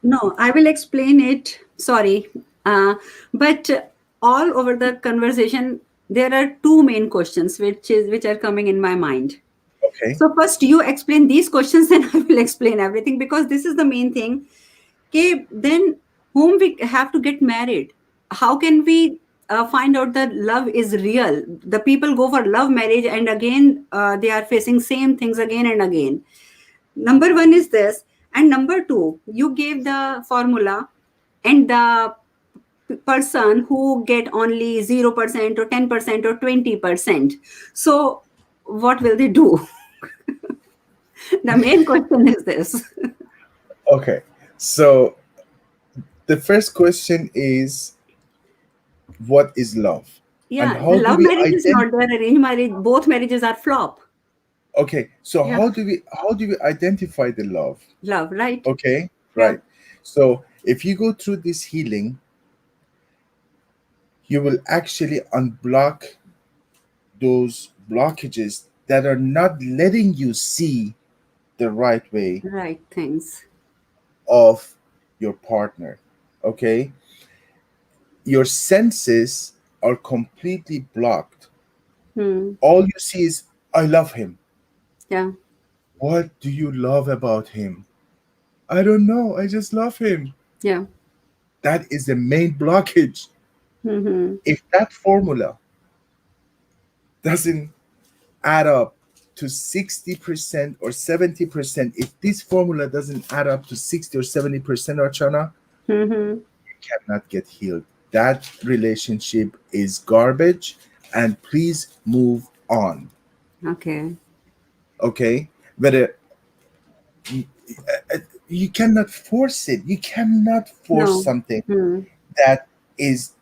No, I will explain it. Sorry. But all over the conversation, there are two main questions which are coming in my mind. Okay, So first you explain these questions, then I will explain everything because this is the main thing. Okay, then whom we have to get married? How can we find out that love is real? The people go for love marriage and again they are facing same things again and again. Number one is this, and number two, you gave the formula, and the person who get only 0% or 10% or 20%. So what will they do? The main question is this. okay. So the first question is, what is love? And Yeah, the how do love we marriage is identify? not there. Arranged marriage, both marriages are flop. Okay, so Yeah, how do we identify the love? love, right? Okay, Yeah, right. So if you go through this healing, you will actually unblock those blockages that are not letting you see the right way right things. of your partner. Okay, your senses are completely blocked. Hmm. All you see is, I love him. Yeah, What do you love about him? I don't know, I just love him. yeah. That is the main blockage. Mm-hmm. If that formula doesn't add up to 60% or 70%, if this formula doesn't add up to 60 or 70%, Archana, Mm-hmm. cannot get healed. That relationship is garbage, and please move on. Okay. Okay? Whether you cannot force it, you cannot force No. something Hmm. that is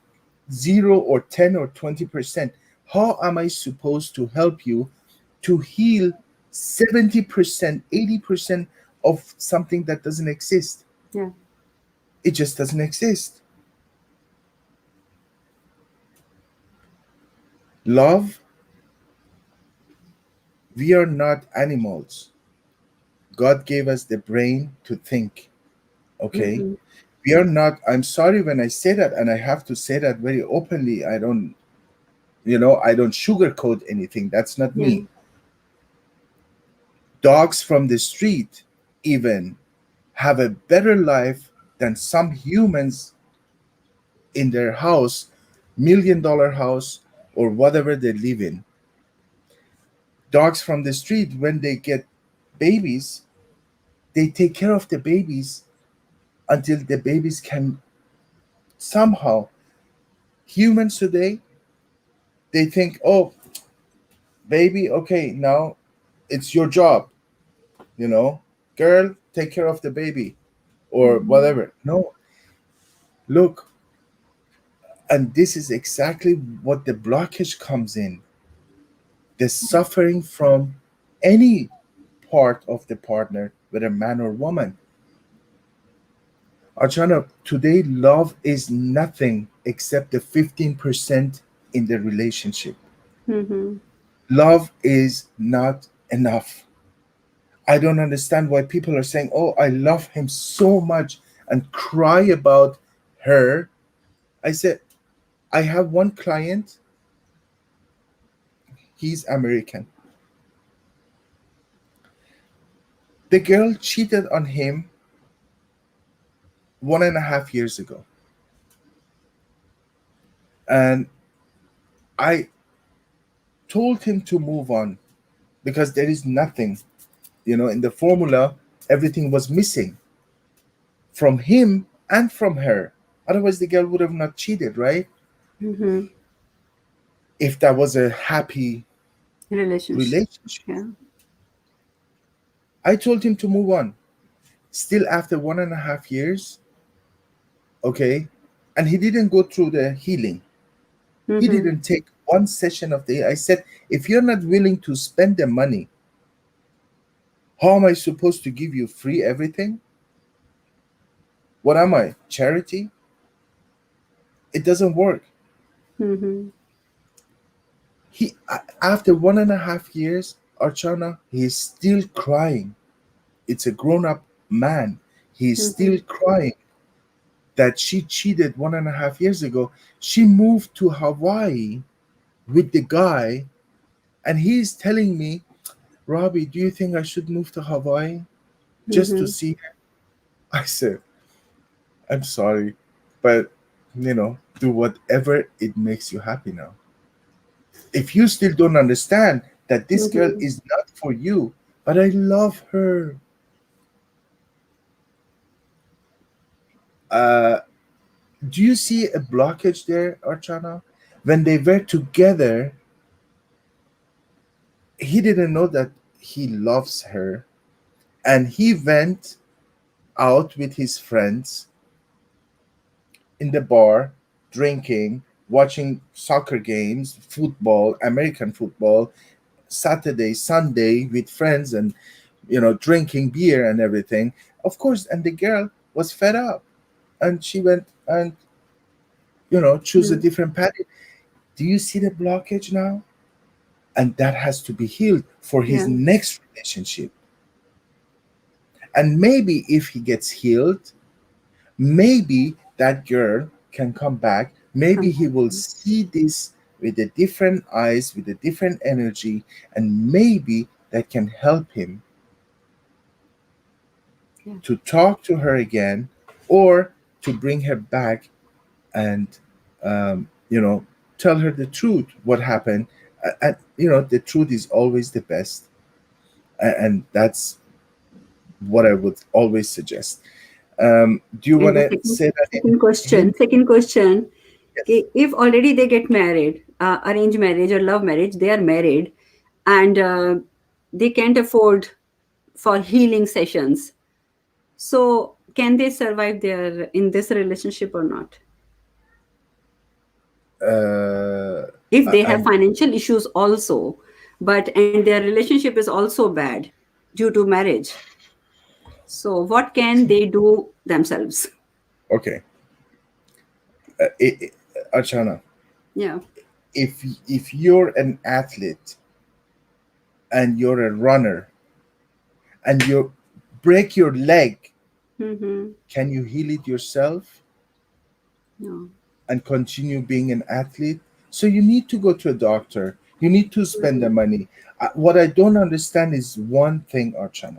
0 or 10 or 20%. How am I supposed to help you to heal 70%, 80% of something that doesn't exist? Yeah. It just doesn't exist. Love, we are not animals. God gave us the brain to think, okay? Mm-hmm. We are not, I'm sorry when I say that, and I have to say that very openly. I don't sugarcoat anything. That's not Yeah. me. Dogs from the street, even, have a better life than some humans in their house, $1 million house, or whatever they live in. Dogs from the street, when they get babies, they take care of the babies until the babies can somehow. Humans today, they think, oh, baby, okay, now it's your job, you know, girl, take care of the baby or Mm-hmm. whatever. No, look, and this is exactly what the blockage comes in, the suffering from any part of the partner, whether man or woman. Archana, today love is nothing except the 15% in the relationship. Mm-hmm. Love is not enough. I don't understand why people are saying, oh, I love him so much, and cry about her. I said, I have one client, he's American. The girl cheated on him 1.5 years ago. And I told him to move on because there is nothing, in the formula, everything was missing from him and from her. Otherwise, the girl would have not cheated, right? Mm-hmm. If that was a happy Relationship. relationship. Yeah. I told him to move on. Still, after 1.5 years, okay, and he didn't go through the healing. He Mm-hmm. didn't take one session of the. I said, if you're not willing to spend the money, how am I supposed to give you free everything? What am I? Charity? It doesn't work. Mm-hmm. After 1.5 years, Archana, he's still crying. It's a grown-up man. He's Mm-hmm. still crying that she cheated 1.5 years ago. She moved to Hawaii with the guy, and he's telling me, Robbie, do you think I should move to Hawaii just to Mm-hmm. see her? I said, I'm sorry, but do whatever it makes you happy now. If you still don't understand that this girl Mm-hmm. is not for you, but I love her, uh, do you see a blockage there, Archana? When they were together, he didn't know that he loves her, and he went out with his friends in the bar, drinking, watching soccer games, football, American football, Saturday, Sunday with friends, and drinking beer and everything. Of course, and the girl was fed up, and she went and choose a Mm. different path. Do you see the blockage now? And that has to be healed for his Yeah. next relationship. And maybe if he gets healed, maybe that girl can come back. Maybe Come he back. will see this with a different eyes, with a different energy, and maybe that can help him Yeah. to talk to her again, or to bring her back and um, you know tell her the truth, what happened. And the truth is always the best, and that's what I would always suggest. Do you And want the to say that second in Hindi? question, second question, Yes. okay, if already they get married, arranged marriage or love marriage, they are married, and they can't afford for healing sessions. So can they survive their in this relationship or not? uh, If they have I'm financial issues also, but and their relationship is also bad due to marriage. So what can they do themselves? okay. Archana, Yeah. if if you're an athlete and you're a runner and you break your leg, Mm-hmm. can you heal it yourself No. and continue being an athlete? So you need to go to a doctor. You need to spend the Mhm. money. What I don't understand is one thing, Archana.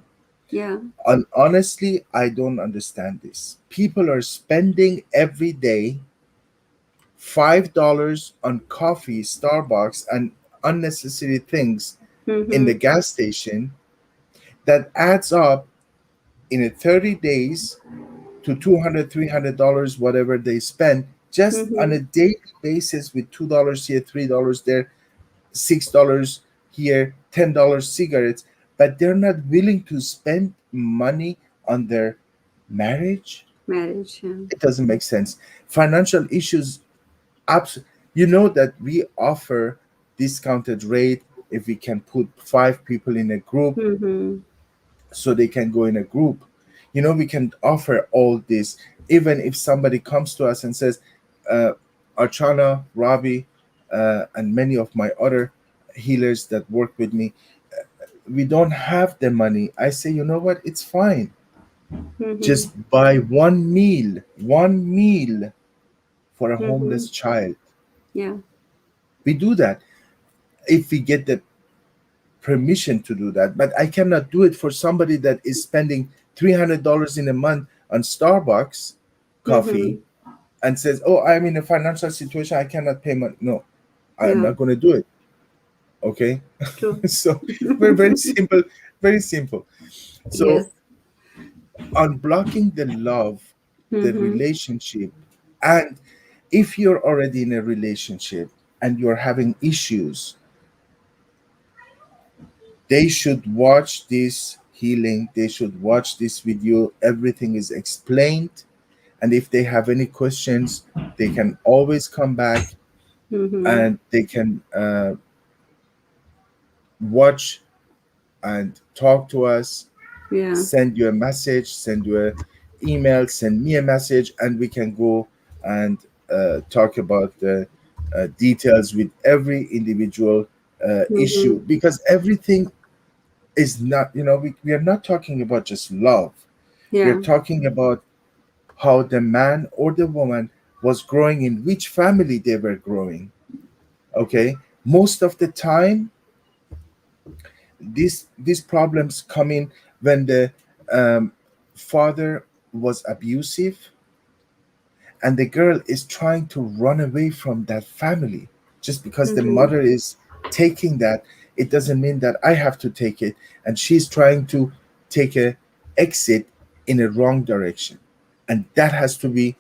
Yeah. And honestly, I don't understand this. People are spending every day $5 on coffee, Starbucks, and unnecessary things in the Mm-hmm. gas station that adds up in a 30 days to $200, $300, whatever they spend just on Mm-hmm. a daily basis, with $2 here, $3 there, $6 here, $10 cigarettes, but they're not willing to spend money on their marriage. Marriage. Yeah. It doesn't make sense. Financial issues, you know that we offer discounted rate if we can put 5 people in a group, Mm-hmm. so they can go in a group. We can offer all this. Even if somebody comes to us and says, uh, Archana, Robbie, and many of my other healers that work with me, we don't have the money. I say, you know what? It's fine. Mm-hmm. Just buy one meal for a Mm-hmm. homeless child. Yeah. We do that if we get the permission to do that. But I cannot do it for somebody that is spending $300 in a month on Starbucks coffee Mm-hmm. and says, "Oh, I'm in a financial situation. I cannot pay money." No, I'm Yeah. not going to do it. Okay, True. so very very simple, very simple. So Yes. unblocking the love, the Mm-hmm. relationship, and if you're already in a relationship and you're having issues, they should watch this healing. They should watch this video. Everything is explained. And if they have any questions, they can always come back, Mm-hmm. and they can watch and talk to us, Yeah. send you a message, send you a email, send me a message, and we can go and talk about the details with every individual Mm-hmm. issue, because everything is not, we are not talking about just love. We are Yeah. talking about how the man or the woman was growing, in which family they were growing. Okay, most of the time these problems come in when the um, father was abusive, and the girl is trying to run away from that family. Just because the Mm-hmm. mother is taking that, it doesn't mean that I have to take it, and she's trying to take a exit in a wrong direction, and that has to be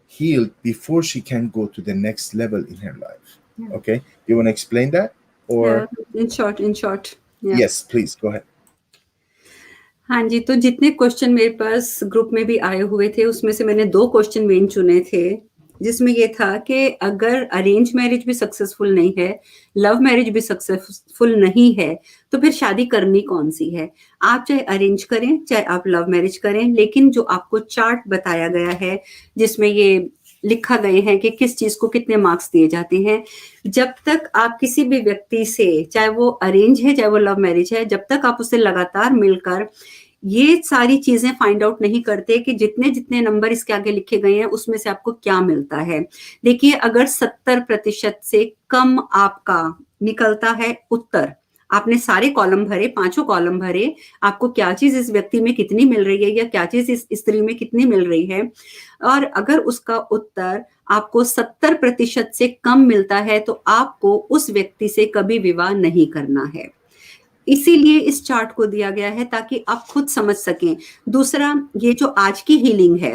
healed before she can go to the next level in her Yeah. life. Okay, you want to explain that, Yeah. or In short, in short. Yeah. yes, please go ahead. हाँ जी, तो जितने question मेरे पास group में भी आए हुए थे, उसमें से मैंने 2 क्वेश्चन मेन चुने थे, जिसमें ये था कि अगर अरेंज मैरिज भी सक्सेसफुल नहीं है, लव मैरिज भी सक्सेसफुल नहीं है, तो फिर शादी करनी कौन-सी है? आप चाहे अरेंज करें, चाहे आप लव मैरिज करें, लेकिन जो आपको चार्ट बताया गया है, जिसमें ये लिखा गए हैं कि किस चीज़ को कितने मार्क्स दिए जाते हैं, जब तक आप किसी भी व्यक्ति से, चाहे वो अरेंज है, चाहे वो लव मैरिज है, जब तक आप उससे लगातार मिलकर ये सारी चीजें फाइंड आउट नहीं करते कि जितने जितने नंबर इसके आगे लिखे गए हैं उसमें से आपको क्या मिलता है। देखिए, अगर 70% से कम आपका निकलता है उत्तर, आपने सारे कॉलम भरे, पांचों कॉलम भरे, आपको क्या चीज इस व्यक्ति में कितनी मिल रही है या क्या चीज इस स्त्री में कितनी मिल रही है, और अगर उसका उत्तर आपको 70% से कम मिलता है, तो आपको उस व्यक्ति से कभी विवाह नहीं करना है। इसीलिए इस चार्ट को दिया गया है ताकि आप खुद समझ सकें। दूसरा, ये जो आज की हीलिंग है,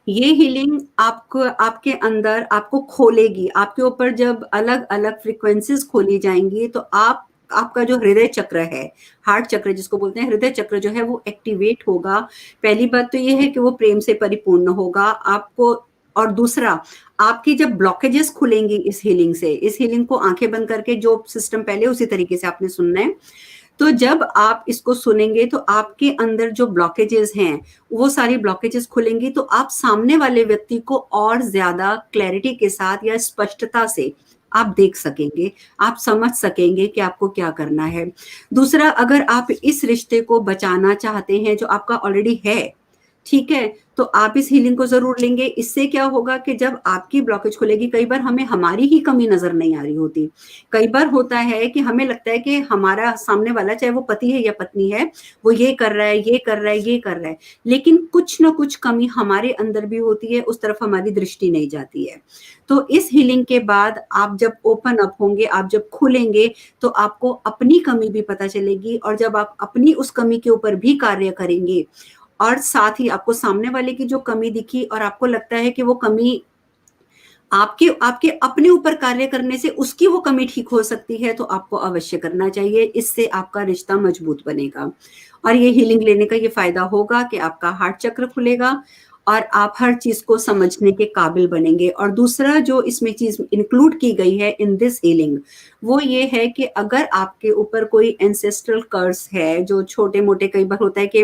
ये हीलिंग आपको आपके अंदर आपको खोलेगी। आपके ऊपर जब अलग-अलग फ्रीक्वेंसीज़ खोली जाएँगी, तो आपका जो हृदय चक्र है, हार्ट चक्र जिसको बोलते हैं, हृदय चक्र जो है वो एक्टिवेट होगा। पहली बात तो ये है कि वो प्रेम से परिपूर्ण होगा आपको, और दूसरा, आपकी जब ब्लॉकेजेस खुलेंगी इस हीलिंग से, इस हीलिंग को आँखें बंद करके जो सिस्टम पहले उसी तरीके से आपने सुनना है। तो जब आप इसको सुनेंगे तो आपके अंदर जो ब्लॉकेजेस हैं, वो सारी ब्लॉकेजेस खुलेंगी, तो आप सामने वाले व्यक्ति को और ज़्यादा क्लैरिटी के साथ या स्पष्टता से आप देख सकेंगे, आप समझ सकेंगे कि आपको क्या करना है। दूसरा, अगर आप इस रिश्ते को बचाना चाहते हैं जो आपका ऑलरेडी है, ठीक है? तो आप इस हीलिंग को ज़रूर लेंगे। इससे क्या होगा कि जब आपकी ब्लॉकेज खुलेगी, कई बार हमें हमारी ही कमी नज़र नहीं आ रही होती। कई बार होता है कि हमें लगता है कि हमारा सामने वाला, चाहे वो पति है या पत्नी है, वो ये कर रहा है, ये कर रहा है, ये कर रहा है। लेकिन कुछ न कुछ कमी हमारे अंदर भी होती है, उस तरफ हमारी दृष्टि नहीं जाती है। तो इस हीलिंग के बाद आप जब ओपन अप होंगे, आप जब खुलेंगे, तो आपको अपनी कमी भी पता चलेगी, और जब आप अपनी उस कमी के ऊपर भी कार्य करेंगे, और साथ ही आपको सामने वाले की जो कमी दिखी और आपको लगता है कि वो कमी आपके आपके अपने ऊपर कार्य करने से उसकी वो कमी ठीक हो सकती है, तो आपको अवश्य करना चाहिए। इससे आपका रिश्ता मजबूत बनेगा, और ये हीलिंग लेने का ये फायदा होगा कि आपका हार्ट चक्र खुलेगा और आप हर चीज को समझने के काबिल बनेंगे। और दूसरा जो इसमें चीज इंक्लूड की गई है इन दिस हीलिंग, वो ये है कि अगर आपके ऊपर कोई एंसेस्ट्रल कर्स है, जो छोटे मोटे कई बार होता है कि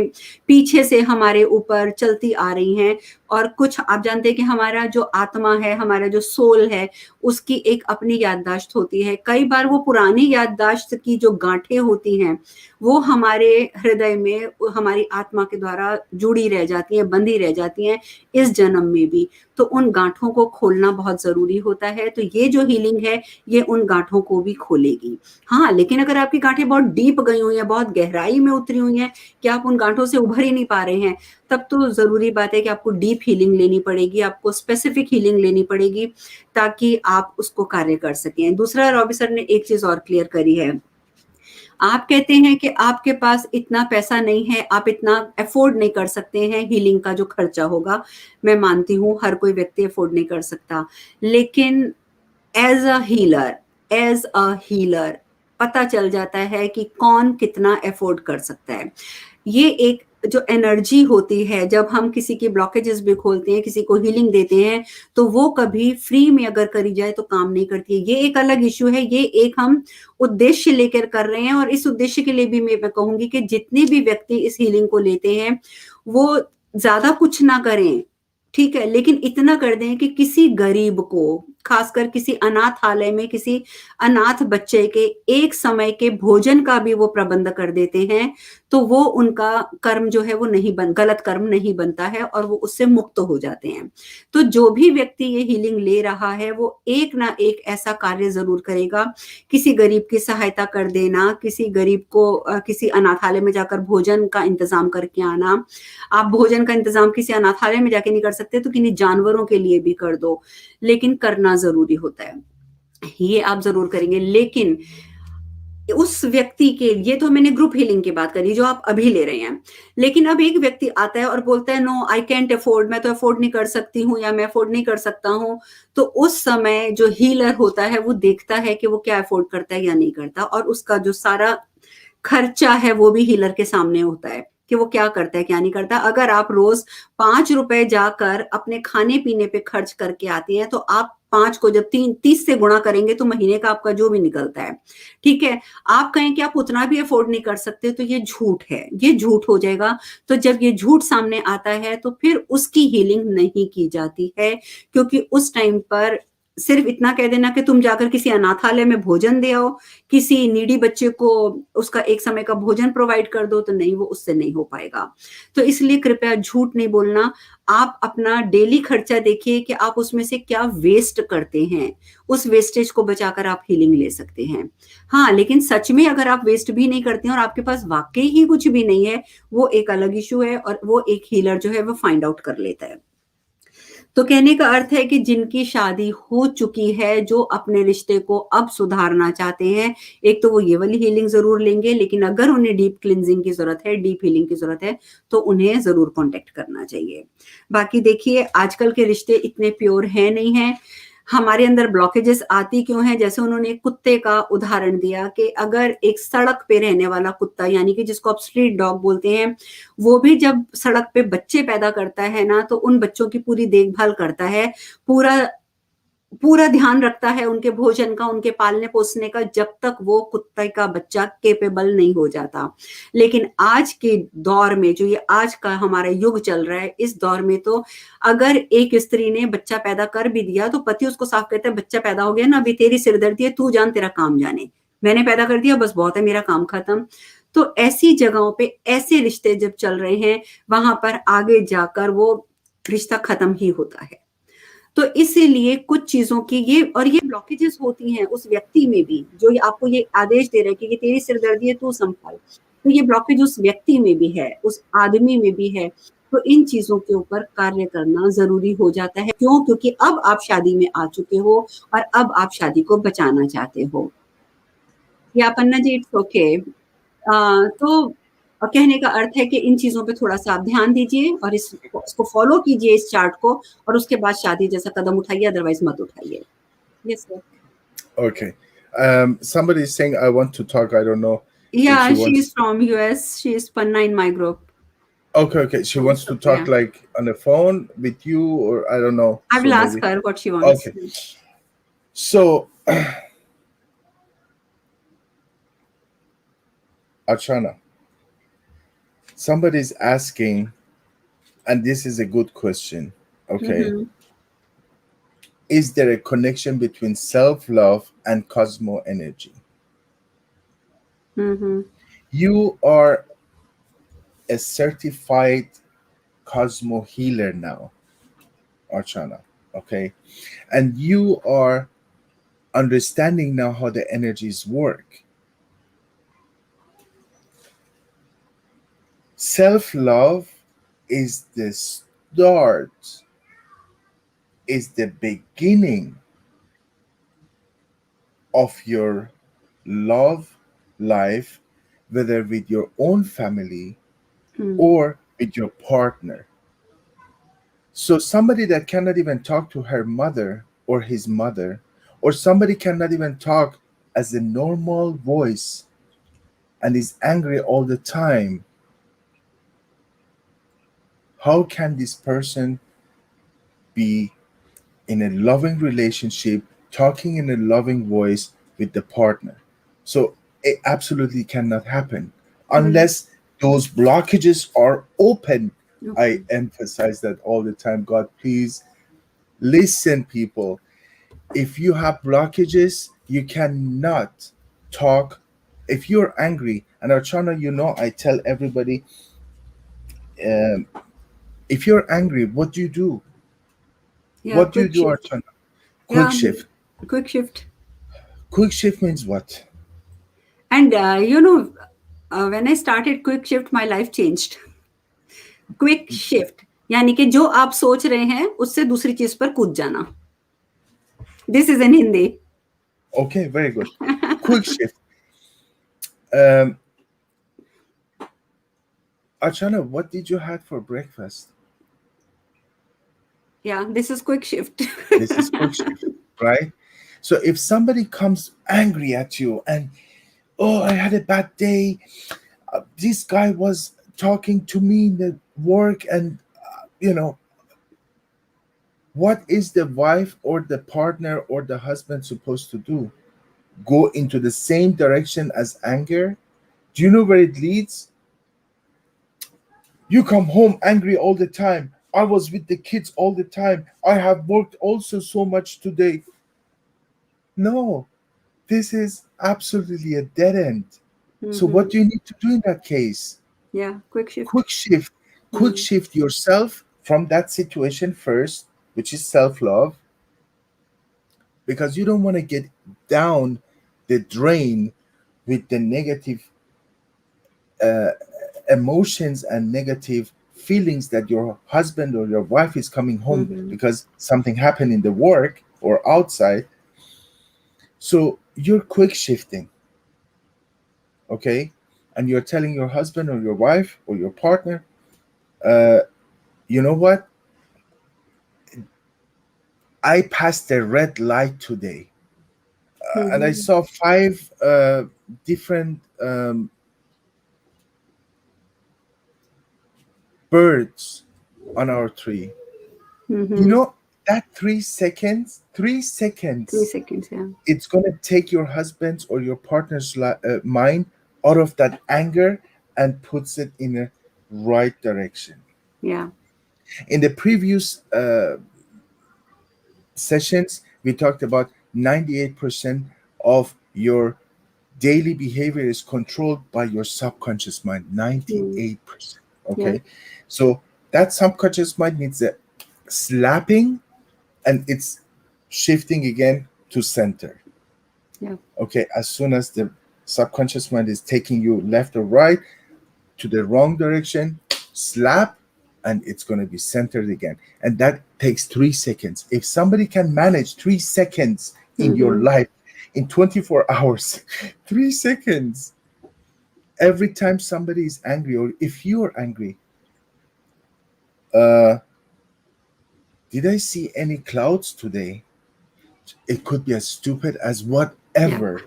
पीछे से हमारे ऊपर चलती आ रही हैं, और कुछ आप जानते हैं कि हमारा जो आत्मा है, हमारा जो सोल है, उसकी एक अपनी याददाश्त होती है। कई बार वो पुरानी याददाश्त की जो गांठें होती हैं, वो हमारे हृदय में हमारी आत्मा के द्वारा जुड़ी रह जाती हैं, बंधी रह जाती हैं इस जन्म में भी। तो उन गांठों को खोलना बहुत जरूरी होता है। तो ये जो हीलिंग है, ये उन गांठों को भी खोलेगी। हाँ, लेकिन अगर आपकी गांठें बहुत डीप गई हुई हैं, बहुत गहराई में उतरी हुई हैं, कि आप उन गांठों से उभर ही नहीं पा रहे हैं, तब तो ज़रूरी बात है कि आपको डीप हीलिंग लेनी पड़ेगी, आपको स्पेसिफिक हीलिंग लेनी पड़ेगी, ताकि आप उसको कार्य कर सकें। दूसरा, रॉबी सर ने एक चीज़ और क्लियर करी है। आप कहते हैं कि आपके पास इतना पैसा नहीं है, आप इतना अफ़ोर्ड नहीं कर सकते हैं हीलिंग का जो खर्चा होगा। मैं मानती हूँ, हर कोई व्यक्ति अफ़ोर्ड नहीं कर सकता। लेकिन एज़ अ हीलर पता चल जाता है कि कौन कितना अफ़ोर्ड कर सकता है। ये एक जो एनर्जी होती है, जब हम किसी की ब्लॉकेजेस भी खोलते हैं, किसी को हीलिंग देते हैं, तो वो कभी फ्री में अगर करी जाए तो काम नहीं करती है। ये एक अलग इश्यू है, ये एक हम उद्देश्य लेकर कर रहे हैं, और इस उद्देश्य के लिए भी मैं कहूँगी कि जितने भी व्यक्ति इस हीलिंग को लेते हैं, वो ज़्यादा कुछ ना करें, ठीक है? लेकिन इतना कर दें कि किसी गरीब को, खासकर किसी अनाथालय में किसी अनाथ बच्चे के एक समय के भोजन का भी वो प्रबंध कर देते हैं, तो वो उनका कर्म जो है वो गलत कर्म नहीं बनता है, और वो उससे मुक्त हो जाते हैं। तो जो भी व्यक्ति ये हीलिंग ले रहा है, वो एक ना एक ऐसा कार्य ज़रूर करेगा। किसी गरीब की सहायता कर देना, किसी गरीब को किसी अनाथालय में जाकर भोजन का इंतज़ाम करके आना। आप भोजन का इंतज़ाम किसी अनाथालय में जाके नहीं कर सकते, तो किन्हीं जानवरों के लिए भी कर दो, लेकिन करना ज़रूरी होता है। ये आप ज़रूर करेंगे, लेकिन उस व्यक्ति के, ये तो मैंने ग्रुप हीलिंग की बात करी जो आप अभी ले रहे हैं। लेकिन अब एक व्यक्ति आता है और बोलता है, नो आई कैंट अफोर्ड, मैं तो अफोर्ड नहीं कर सकती हूँ, या मैं अफोर्ड नहीं कर सकता हूँ। तो उस समय जो हीलर होता है, वो देखता है कि वो क्या अफोर्ड करता है या नहीं करता, और उसका जो सारा खर्चा है वो भी हीलर के सामने होता है। कि वो क्या करता है क्या नहीं करता। अगर आप रोज 5 रुपए जाकर अपने खाने पीने पे खर्च करके आती हैं, तो आप 5 को जब 30 से गुणा करेंगे तो महीने का आपका जो भी निकलता है, ठीक है। आप कहें कि आप उतना भी अफोर्ड नहीं कर सकते, तो ये झूठ है, ये झूठ हो जाएगा। तो जब ये झूठ सामने आता है तो फिर उसकी हीलिंग नहीं की जाती है, क्योंकि उस टाइम पर सिर्फ इतना कह देना कि तुम जाकर किसी अनाथालय में भोजन दे आओ, किसी नीडी बच्चे को उसका एक समय का भोजन प्रोवाइड कर दो, तो नहीं, वो उससे नहीं हो पाएगा। तो इसलिए कृपया झूठ नहीं बोलना। आप अपना डेली खर्चा देखिए कि आप उसमें से क्या वेस्ट करते हैं, उस वेस्टेज को बचाकर आप हीलिंग ले सकते हैं। हाँ, लेकिन सच में अगर आप वेस्ट भी नहीं करते हैं और आपके पास वाकई ही कुछ भी नहीं है, वो एक अलग इशू है, और वो एक हीलर जो है वो फाइंड आउट कर लेता है। तो कहने का अर्थ है कि जिनकी शादी हो चुकी है, जो अपने रिश्ते को अब सुधारना चाहते हैं, एक तो वो ये वाली हीलिंग जरूर लेंगे, लेकिन अगर उन्हें डीप क्लिंजिंग की जरूरत है, डीप हीलिंग की जरूरत है, तो उन्हें जरूर कांटेक्ट करना चाहिए। बाकी देखिए, आजकल के रिश्ते इतने प्योर हैं नहीं हैं। हमारे अंदर ब्लॉकेजेस आती क्यों हैं? जैसे उन्होंने एक कुत्ते का उदाहरण दिया कि अगर एक सड़क पे रहने वाला कुत्ता, यानी कि जिसको आप स्ट्रीट डॉग बोलते हैं, वो भी जब सड़क पे बच्चे पैदा करता है ना, तो उन बच्चों की पूरी देखभाल करता है, पूरा पूरा ध्यान रखता है उनके भोजन का, उनके पालने पोसने का, जब तक वो कुत्ते का बच्चा कैपेबल नहीं हो जाता। लेकिन आज के दौर में, जो ये आज का हमारा युग चल रहा है, इस दौर में तो अगर एक स्त्री ने बच्चा पैदा कर भी दिया, तो पति उसको साफ कहता है, बच्चा पैदा हो गया ना, अभी तेरी सिरदर्दी है, तू जान, तेरा काम जाने, मैंने पैदा कर दिया, बस बहुत है, मेरा काम खत्म। तो ऐसी जगहों पे ऐसे रिश्ते जब चल रहे हैं, वहां पर आगे जाकर वो रिश्ता खत्म ही होता है। तो इसीलिए कुछ चीजों की ये ब्लॉकेजेस होती हैं उस व्यक्ति में भी, जो ये आपको ये आदेश दे रहा है कि ये तेरी सिरदर्दी है, तू संभाल। तो ये ब्लॉकेज उस व्यक्ति में भी है, उस आदमी में भी है। तो इन चीजों के ऊपर कार्य करना जरूरी हो जाता है। क्यों? क्योंकि अब आप शादी में आ चुके हो और अब आप शादी को बचाना चाहते हो। या पन्ना जी, इट्स ओके। तो कहने का अर्थ है कि इन चीजों पे थोड़ा सा आप ध्यान दीजिए और इसको फॉलो कीजिए, इस चार्ट को, और उसके बाद शादी जैसा कदम उठाइए, अदरवाइज मत उठाइए। Yes sir. Okay. Somebody is saying, I want to talk. I don't know if Yeah, she she is wants. from US. She is Panna in my group. Okay, okay. She wants to Yeah, talk like on the phone with you, or I don't know. I So will ask maybe. her what she wants. Okay. So, Archana, somebody's asking, and this is a good question. Okay. Mm-hmm. Is there a connection between self love and Cosmo energy? Mm-hmm. You are a certified Cosmo healer now, Archana. Okay. And you are understanding now how the energies work. Self love is the start, is the beginning of your love life, whether with your own family Mm. or with your partner. So, somebody that cannot even talk to her mother or his mother, or somebody cannot even talk as a normal voice and is angry all the time, how can this person be in a loving relationship, talking in a loving voice with the partner? So it absolutely cannot happen Mm. unless those blockages are open. I Okay. emphasize that all the time. God, please listen, people. If you have blockages, you cannot talk. If you're angry, and Archana, I tell everybody, um, if you're angry, what do you do? Yeah, What do you quick do, shift. Archana? Quick Yeah, shift. quick shift. Quick shift means what? And when I started quick shift, my life changed. Quick shift यानी कि जो आप सोच रहे हैं उससे दूसरी चीज पर कूद जाना. This is in Hindi. Okay, very good. Quick shift. Um, Archana, what did you have for breakfast? Yeah, this is quick shift. This is quick shift, right? So if somebody comes angry at you and, oh, I had a bad day, this guy was talking to me in the work, and you know, what is the wife or the partner or the husband supposed to do? Go into the same direction as anger? Do you know where it leads? You come home angry all the time. I was with the kids all the time. I have worked also so much today. No, this is absolutely a dead end. So what Mm-hmm. do you need to do in that case? Yeah, quick shift. Quick shift. Quick Mm. shift yourself from that situation first, which is self-love, because you don't want to get down the drain with the negative uh, emotions and negative feelings that your husband or your wife is coming home Mm-hmm. because something happened in the work or outside. So you're quick shifting, okay? And you're telling your husband or your wife or your partner, uh, you know what? I passed a red light today, and I Mm-hmm. saw five different birds on our tree. You Mm-hmm. know, that 3 seconds, three Three seconds, seconds, yeah. it's going to take your husband's or your partner's mind out of that anger and puts it in a right direction. Yeah. In the previous sessions, we talked about 98% of your daily behavior is controlled by your subconscious mind. Mm. 98%. Yeah. Okay. So that subconscious mind needs a slapping, and it's shifting again to center. Yeah. Okay. As soon as the subconscious mind is taking you left or right to the wrong direction, slap, and it's going to be centered again. And that takes 3 seconds. If somebody can manage 3 seconds in your Mm-hmm. life in 24 hours, 3 seconds, every time somebody is angry, or if you're angry, uh, did I see any clouds today? It could be as stupid as Yeah. whatever.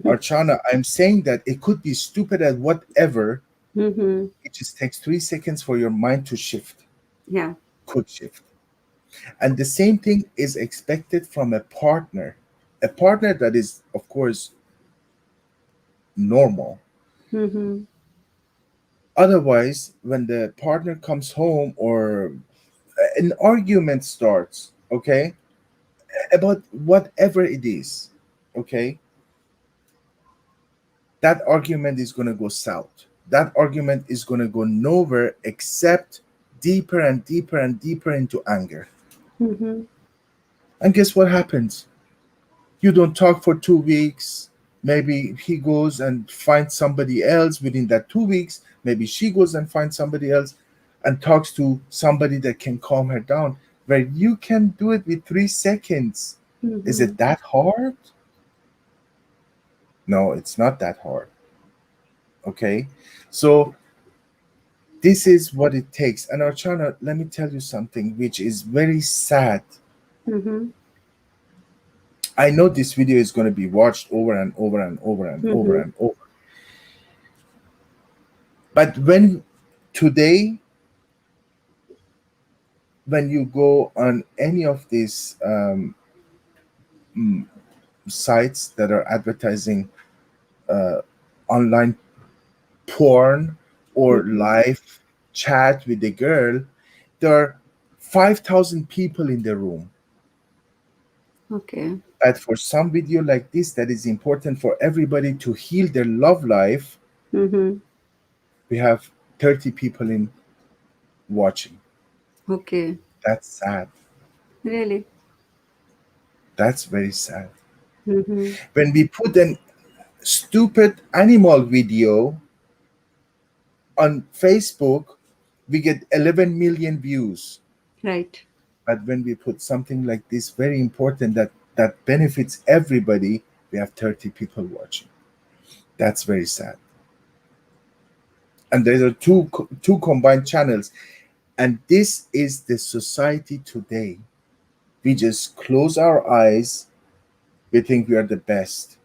Archana, I'm saying that it could be stupid as whatever. Mm-hmm. It just takes 3 seconds for your mind to shift, Yeah. quick shift. And the same thing is expected from a partner that is, of course, normal. Mm-hmm. Otherwise, when the partner comes home or an argument starts, okay, about whatever it is, okay, that argument is going to go south. That argument is going to go nowhere except deeper and deeper and deeper into anger. Mm-hmm. And guess what happens? You don't talk for 2 weeks. Maybe he goes and finds somebody else within that 2 weeks. Maybe she goes and finds somebody else and talks to somebody that can calm her down. Where you can do it with 3 seconds. Is Mm-hmm. it that hard? No, it's not that hard. Okay. So this is what it takes. And Archana, let me tell you something which is very sad. Mm-hmm. I know this video is going to be watched over and over and over and over Mm-hmm. and over. But when today, when you go on any of these mm, sites that are advertising uh, online porn or Mm-hmm. live chat with a girl, there are 5,000 people in the room. Okay. But for some video like this, that is important for everybody to heal their love life, Mm-hmm. we have 30 people in watching. Okay. That's sad. Really. That's very sad. Mm-hmm. When we put an stupid animal video on Facebook, we get 11 million views. Right. But when we put something like this, very important that benefits everybody, we have 30 people watching. That's very sad. And there are two combined channels, and this is the society today. We just close our eyes. We think we are the best.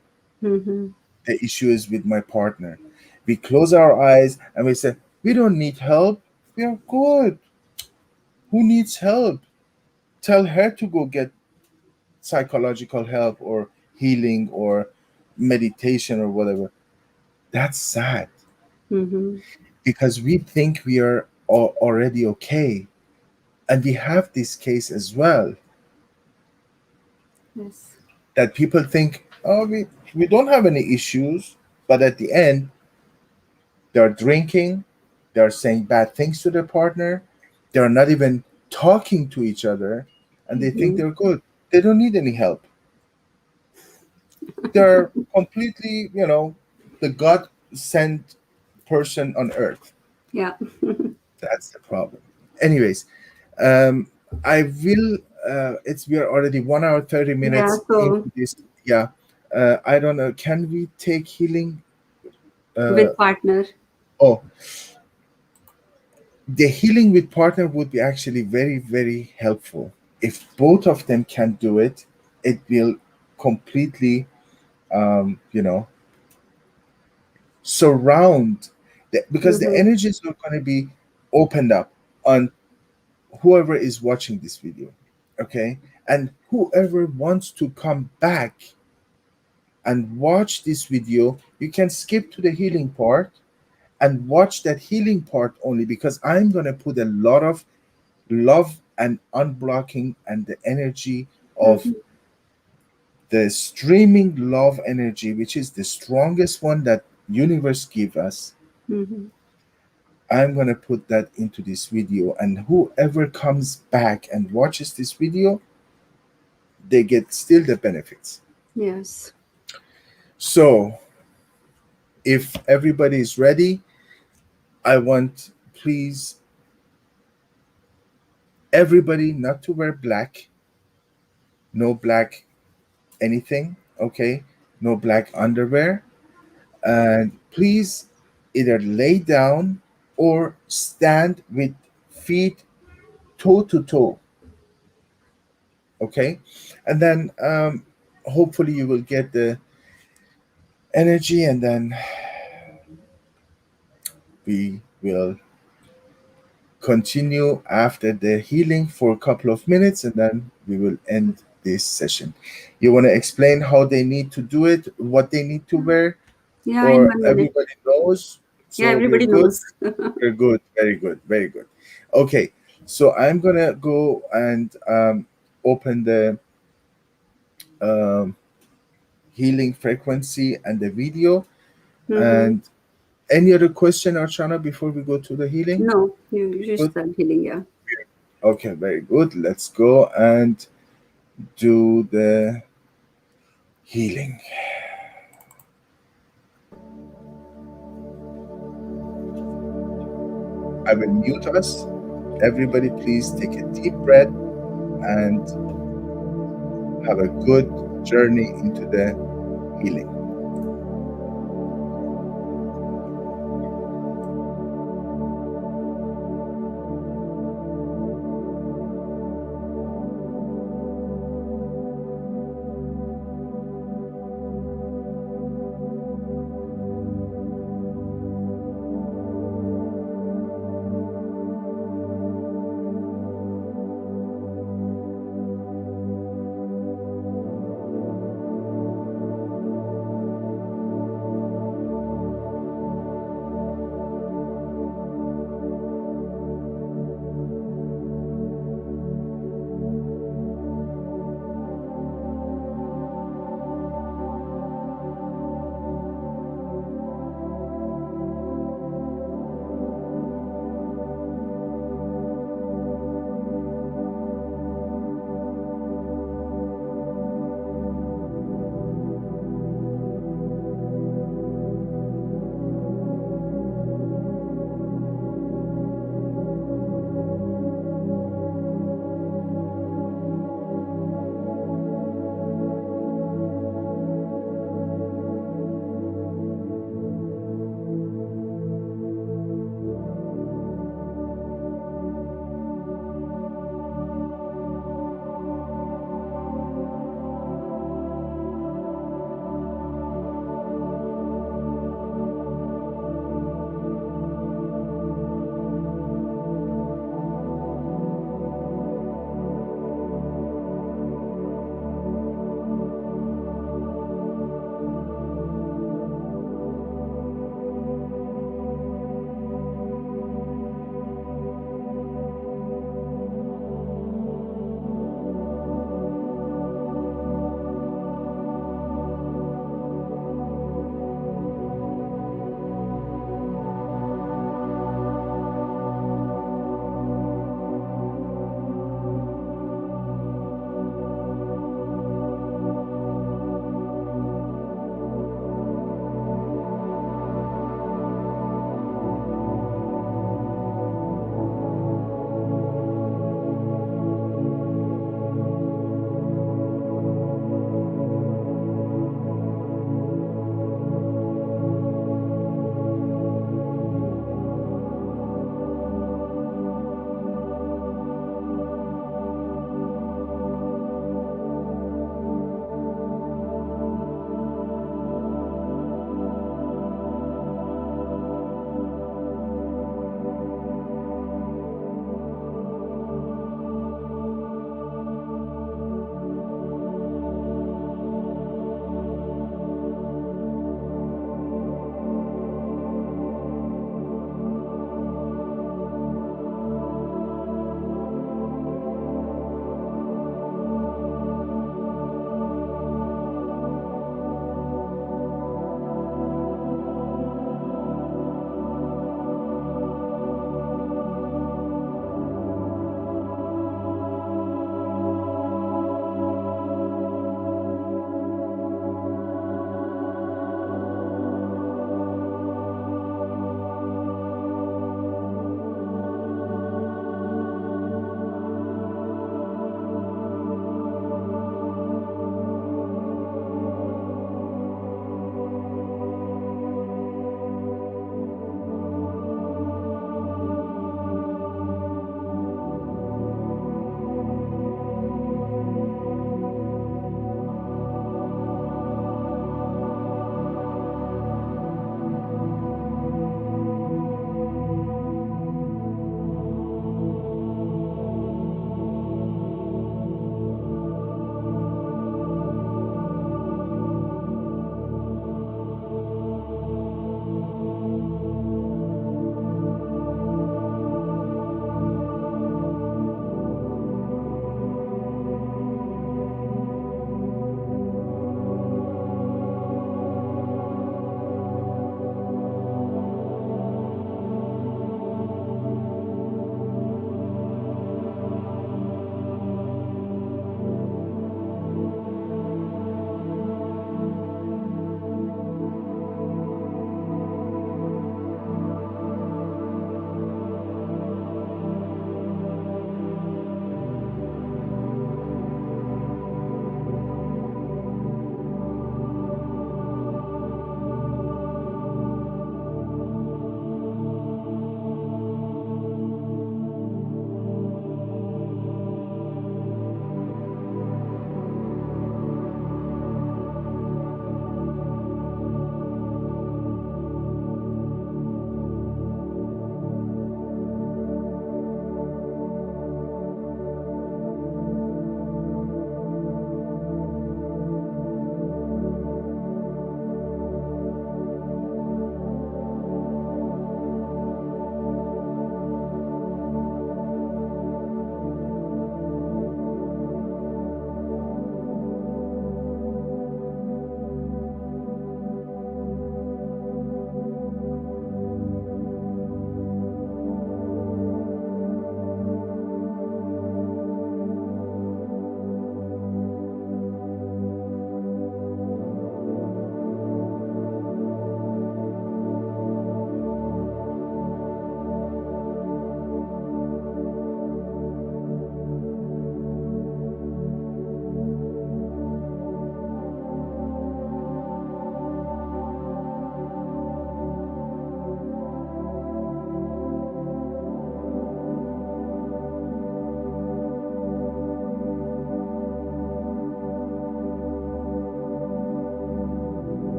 Mm-hmm. The issue is with my partner. We close our eyes and we say, We don't need help. We are good. Who needs help? Tell her to go get psychological help or healing or meditation or whatever. That's sad Mm-hmm. because we think we are already okay. And we have this case as well Yes. that people think, oh, we don't have any issues. But at the end, they're drinking, they're saying bad things to their partner, they're not even talking to each other, and they think Mm-hmm. they're good. They don't need any help. They're completely, the God sent person on earth. Yeah. That's the problem. Anyways, um, I will. It's we are already 1 hour 30 minutes Yeah. into So this. Yeah, I don't know. Can we take healing? Uh, with partner. oh, the healing with partner would be actually very very helpful. If both of them can do it, it will completely, you know, surround because the Mm-hmm. energy is not going to be opened up on whoever is watching this video, okay? And whoever wants to come back and watch this video, you can skip to the healing part and watch that healing part only, because I'm going to put a lot of love and unblocking and the energy of Mm-hmm. the streaming love energy, which is the strongest one that universe give us. Mm-hmm. I'm going to put that into this video, and whoever comes back and watches this video, they get still the benefits. Yes. So, if everybody is ready, I want, please, everybody not to wear black, no black anything, okay? No black underwear. And please either lay down or stand with feet toe to toe, okay? And then hopefully you will get the energy, and then we will continue after the healing for a couple of minutes, and then we will end this session. You want to explain how they need to do it, what they need to wear, Yeah, in or 1 minute. everybody knows? Yeah, So we're everybody good. knows. We're good. Very good. Very good. Okay. So I'm gonna go and open the um, healing frequency and the video. Mm-hmm. And any other question, Archana, before we go to the healing? No, you Good. just start healing. Yeah. Okay. Very good. Let's go and do the healing. I will mute us. Everybody, please take a deep breath and have a good journey into the healing.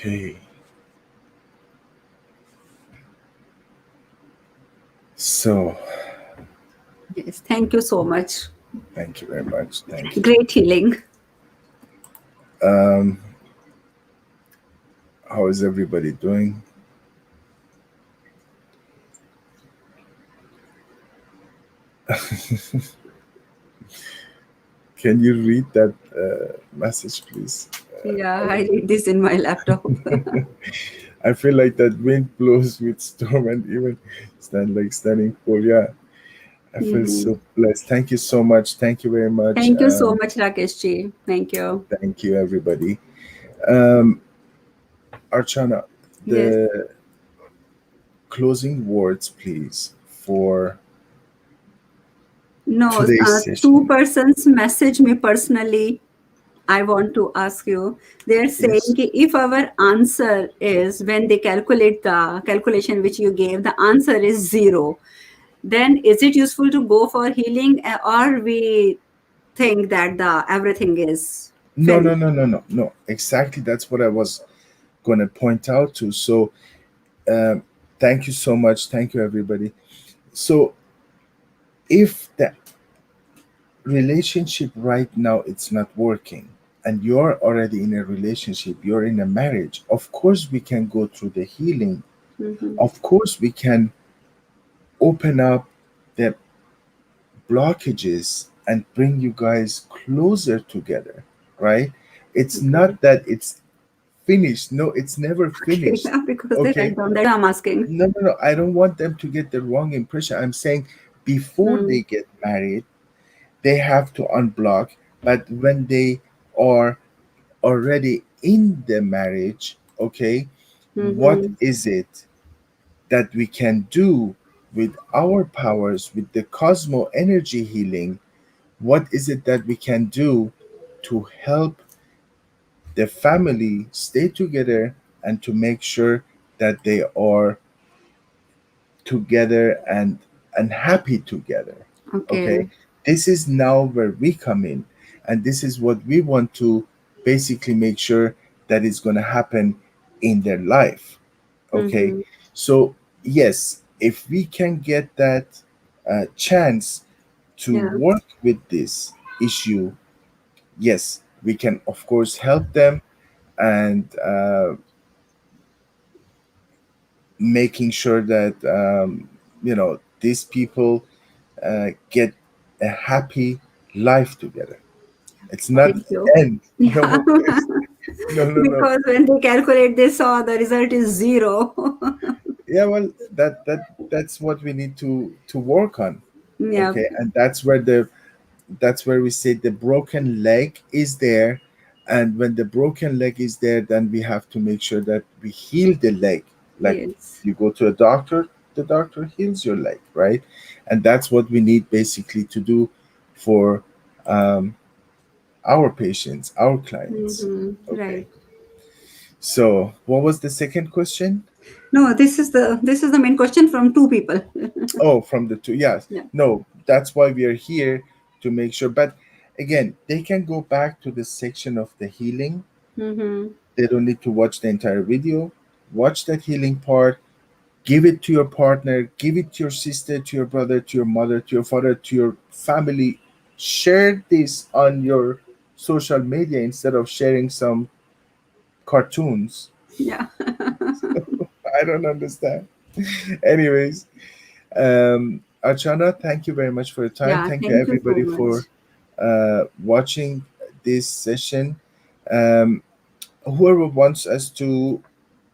Okay. So, Yes, thank you so much. thank you very much. Thank you. Great healing. Um, how is everybody doing? Can you read that message, please? Yeah, I read this in my laptop. I feel like that wind blows with storm and even standing cold. Yeah, I feel Mhm. so blessed. Thank you so much. Thank you very much. Thank you so much, Rakesh ji. Thank you. Thank you, everybody. Um, Archana, Yes. the closing words, please, for No, today's two session. persons message me personally. I want to ask you. They're saying Yes. ki if our answer is when they calculate the calculation which you gave, the answer is zero, then is it useful to go for healing, or we think that the everything is No, no, finished? no, no, no, no. Exactly. That's what I was going to point out to. So, um, thank you so much. Thank you, everybody. So, if the relationship right now it's not working, and you're already in a relationship, you're in a marriage, of course we can go through the healing. Mhm. Of course we can open up the blockages and bring you guys closer together, right? It's Okay. not that it's finished. No, it's never Okay. finished. Because they Okay. cut down. That's why I'm asking. No, no, no. I don't want them to get the wrong impression. I'm saying before Mm. they get married, they have to unblock. But when they are already in the marriage, okay, what Mm-hmm. is it that we can do with our powers, with the Cosmo energy healing? What is it that we can do to help the family stay together and to make sure that they are together and happy together? Okay, Okay. this is now where we come in, and this is what we want to basically make sure that is going to happen in their life. Okay, Mm-hmm. so yes, if we can get that chance to Yeah. work with this issue, yes, we can of course help them, and making sure that these people get a happy life together. It's not Thank you. end. Yeah. No, no, no, no. Because when they calculate, they saw the result is zero. Yeah, well, that's what we need to work on. Yeah. Okay, and that's where we say the broken leg is there, and when the broken leg is there, then we have to make sure that we heal the leg. Like Yes. you go to a doctor, the doctor heals your leg, right? And that's what we need basically to do for um, our patients, our clients. Mm-hmm. Okay. Right. So, what was the second question? No, this is the main question from two people. Oh, from the two. Yes. Yeah. No, that's why we are here to make sure. But again, they can go back to the section of the healing. Mm-hmm. They don't need to watch the entire video. Watch that healing part. Give it to your partner. Give it to your sister, to your brother, to your mother, to your father, to your family. Share this on your social media instead of sharing some cartoons. Yeah. I don't understand. Anyways, Archana, thank you very much for your time. Yeah. Thank you Thank you so everybody for much. watching this session. Um, whoever wants us to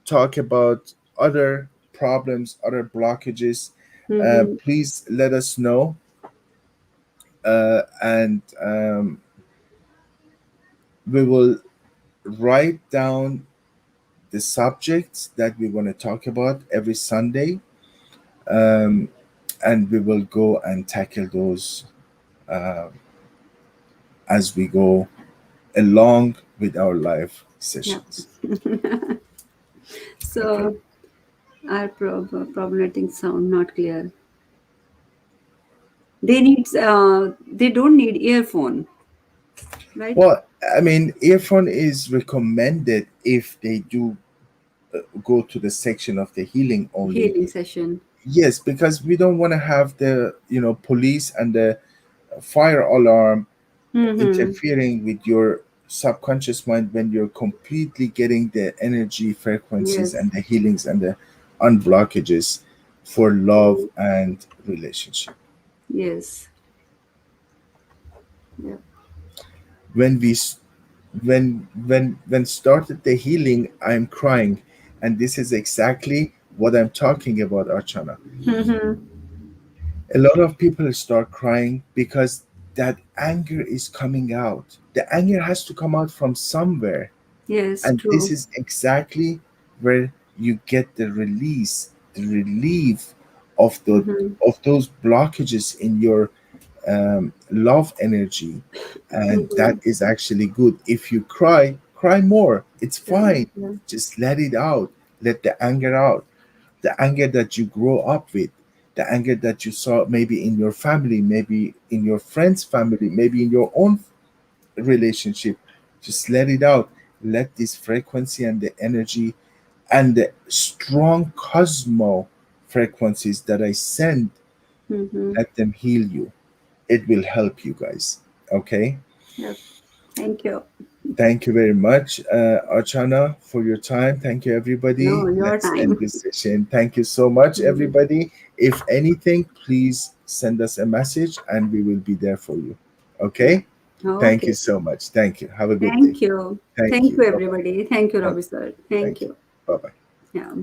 talk about other problems, other blockages, Mm-hmm. please let us know. And we will write down the subjects that we want to talk about every Sunday. Um, and we will go and tackle those uh, as we go along with our live Yeah. sessions. Okay. So our problematic sound not clear. They don't need earphone, right? Well, I mean, earphone is recommended if they do go to the section of the healing only. Healing session. Yes, because we don't want to have the police and the fire alarm Mm-hmm. interfering with your subconscious mind when you're completely getting the energy frequencies Yes. and the healings and the unblockages for love Mm. and relationship. Yes. Yep. When we s- when started the healing, I'm crying, and this is exactly what I'm talking about, Archana. Mm-hmm. A lot of people start crying because that anger is coming out. The anger has to come out from somewhere. Yes, And this true. is exactly where you get the release, the relief of Mm-hmm. those blockages in your love energy. And that Mm-hmm. is actually good. If you cry, cry more. It's Yeah. fine. Yeah. Just let it out. Let the anger out. The anger that you grow up with, the anger that you saw maybe in your family, maybe in your friend's family, maybe in your own relationship. Just let it out. Let this frequency and the energy and the strong cosmo frequencies that I send, Mm-hmm. let them heal you. It will help you guys. Okay. Yep. Thank you. Thank you very much, Archana, for your time. Thank you, everybody. No, your Let's end time. this session. Thank you so much, Mm. everybody. If anything, please send us a message and we will be there for you. Yeah. Okay? Thank you Okay. so much. Thank you. Have a good day. Thank you. Thank Thank you. you, Bye bye. everybody. Thank you, Okay. Robbie sir. Thank Thank you. you. Bye bye. Yeah.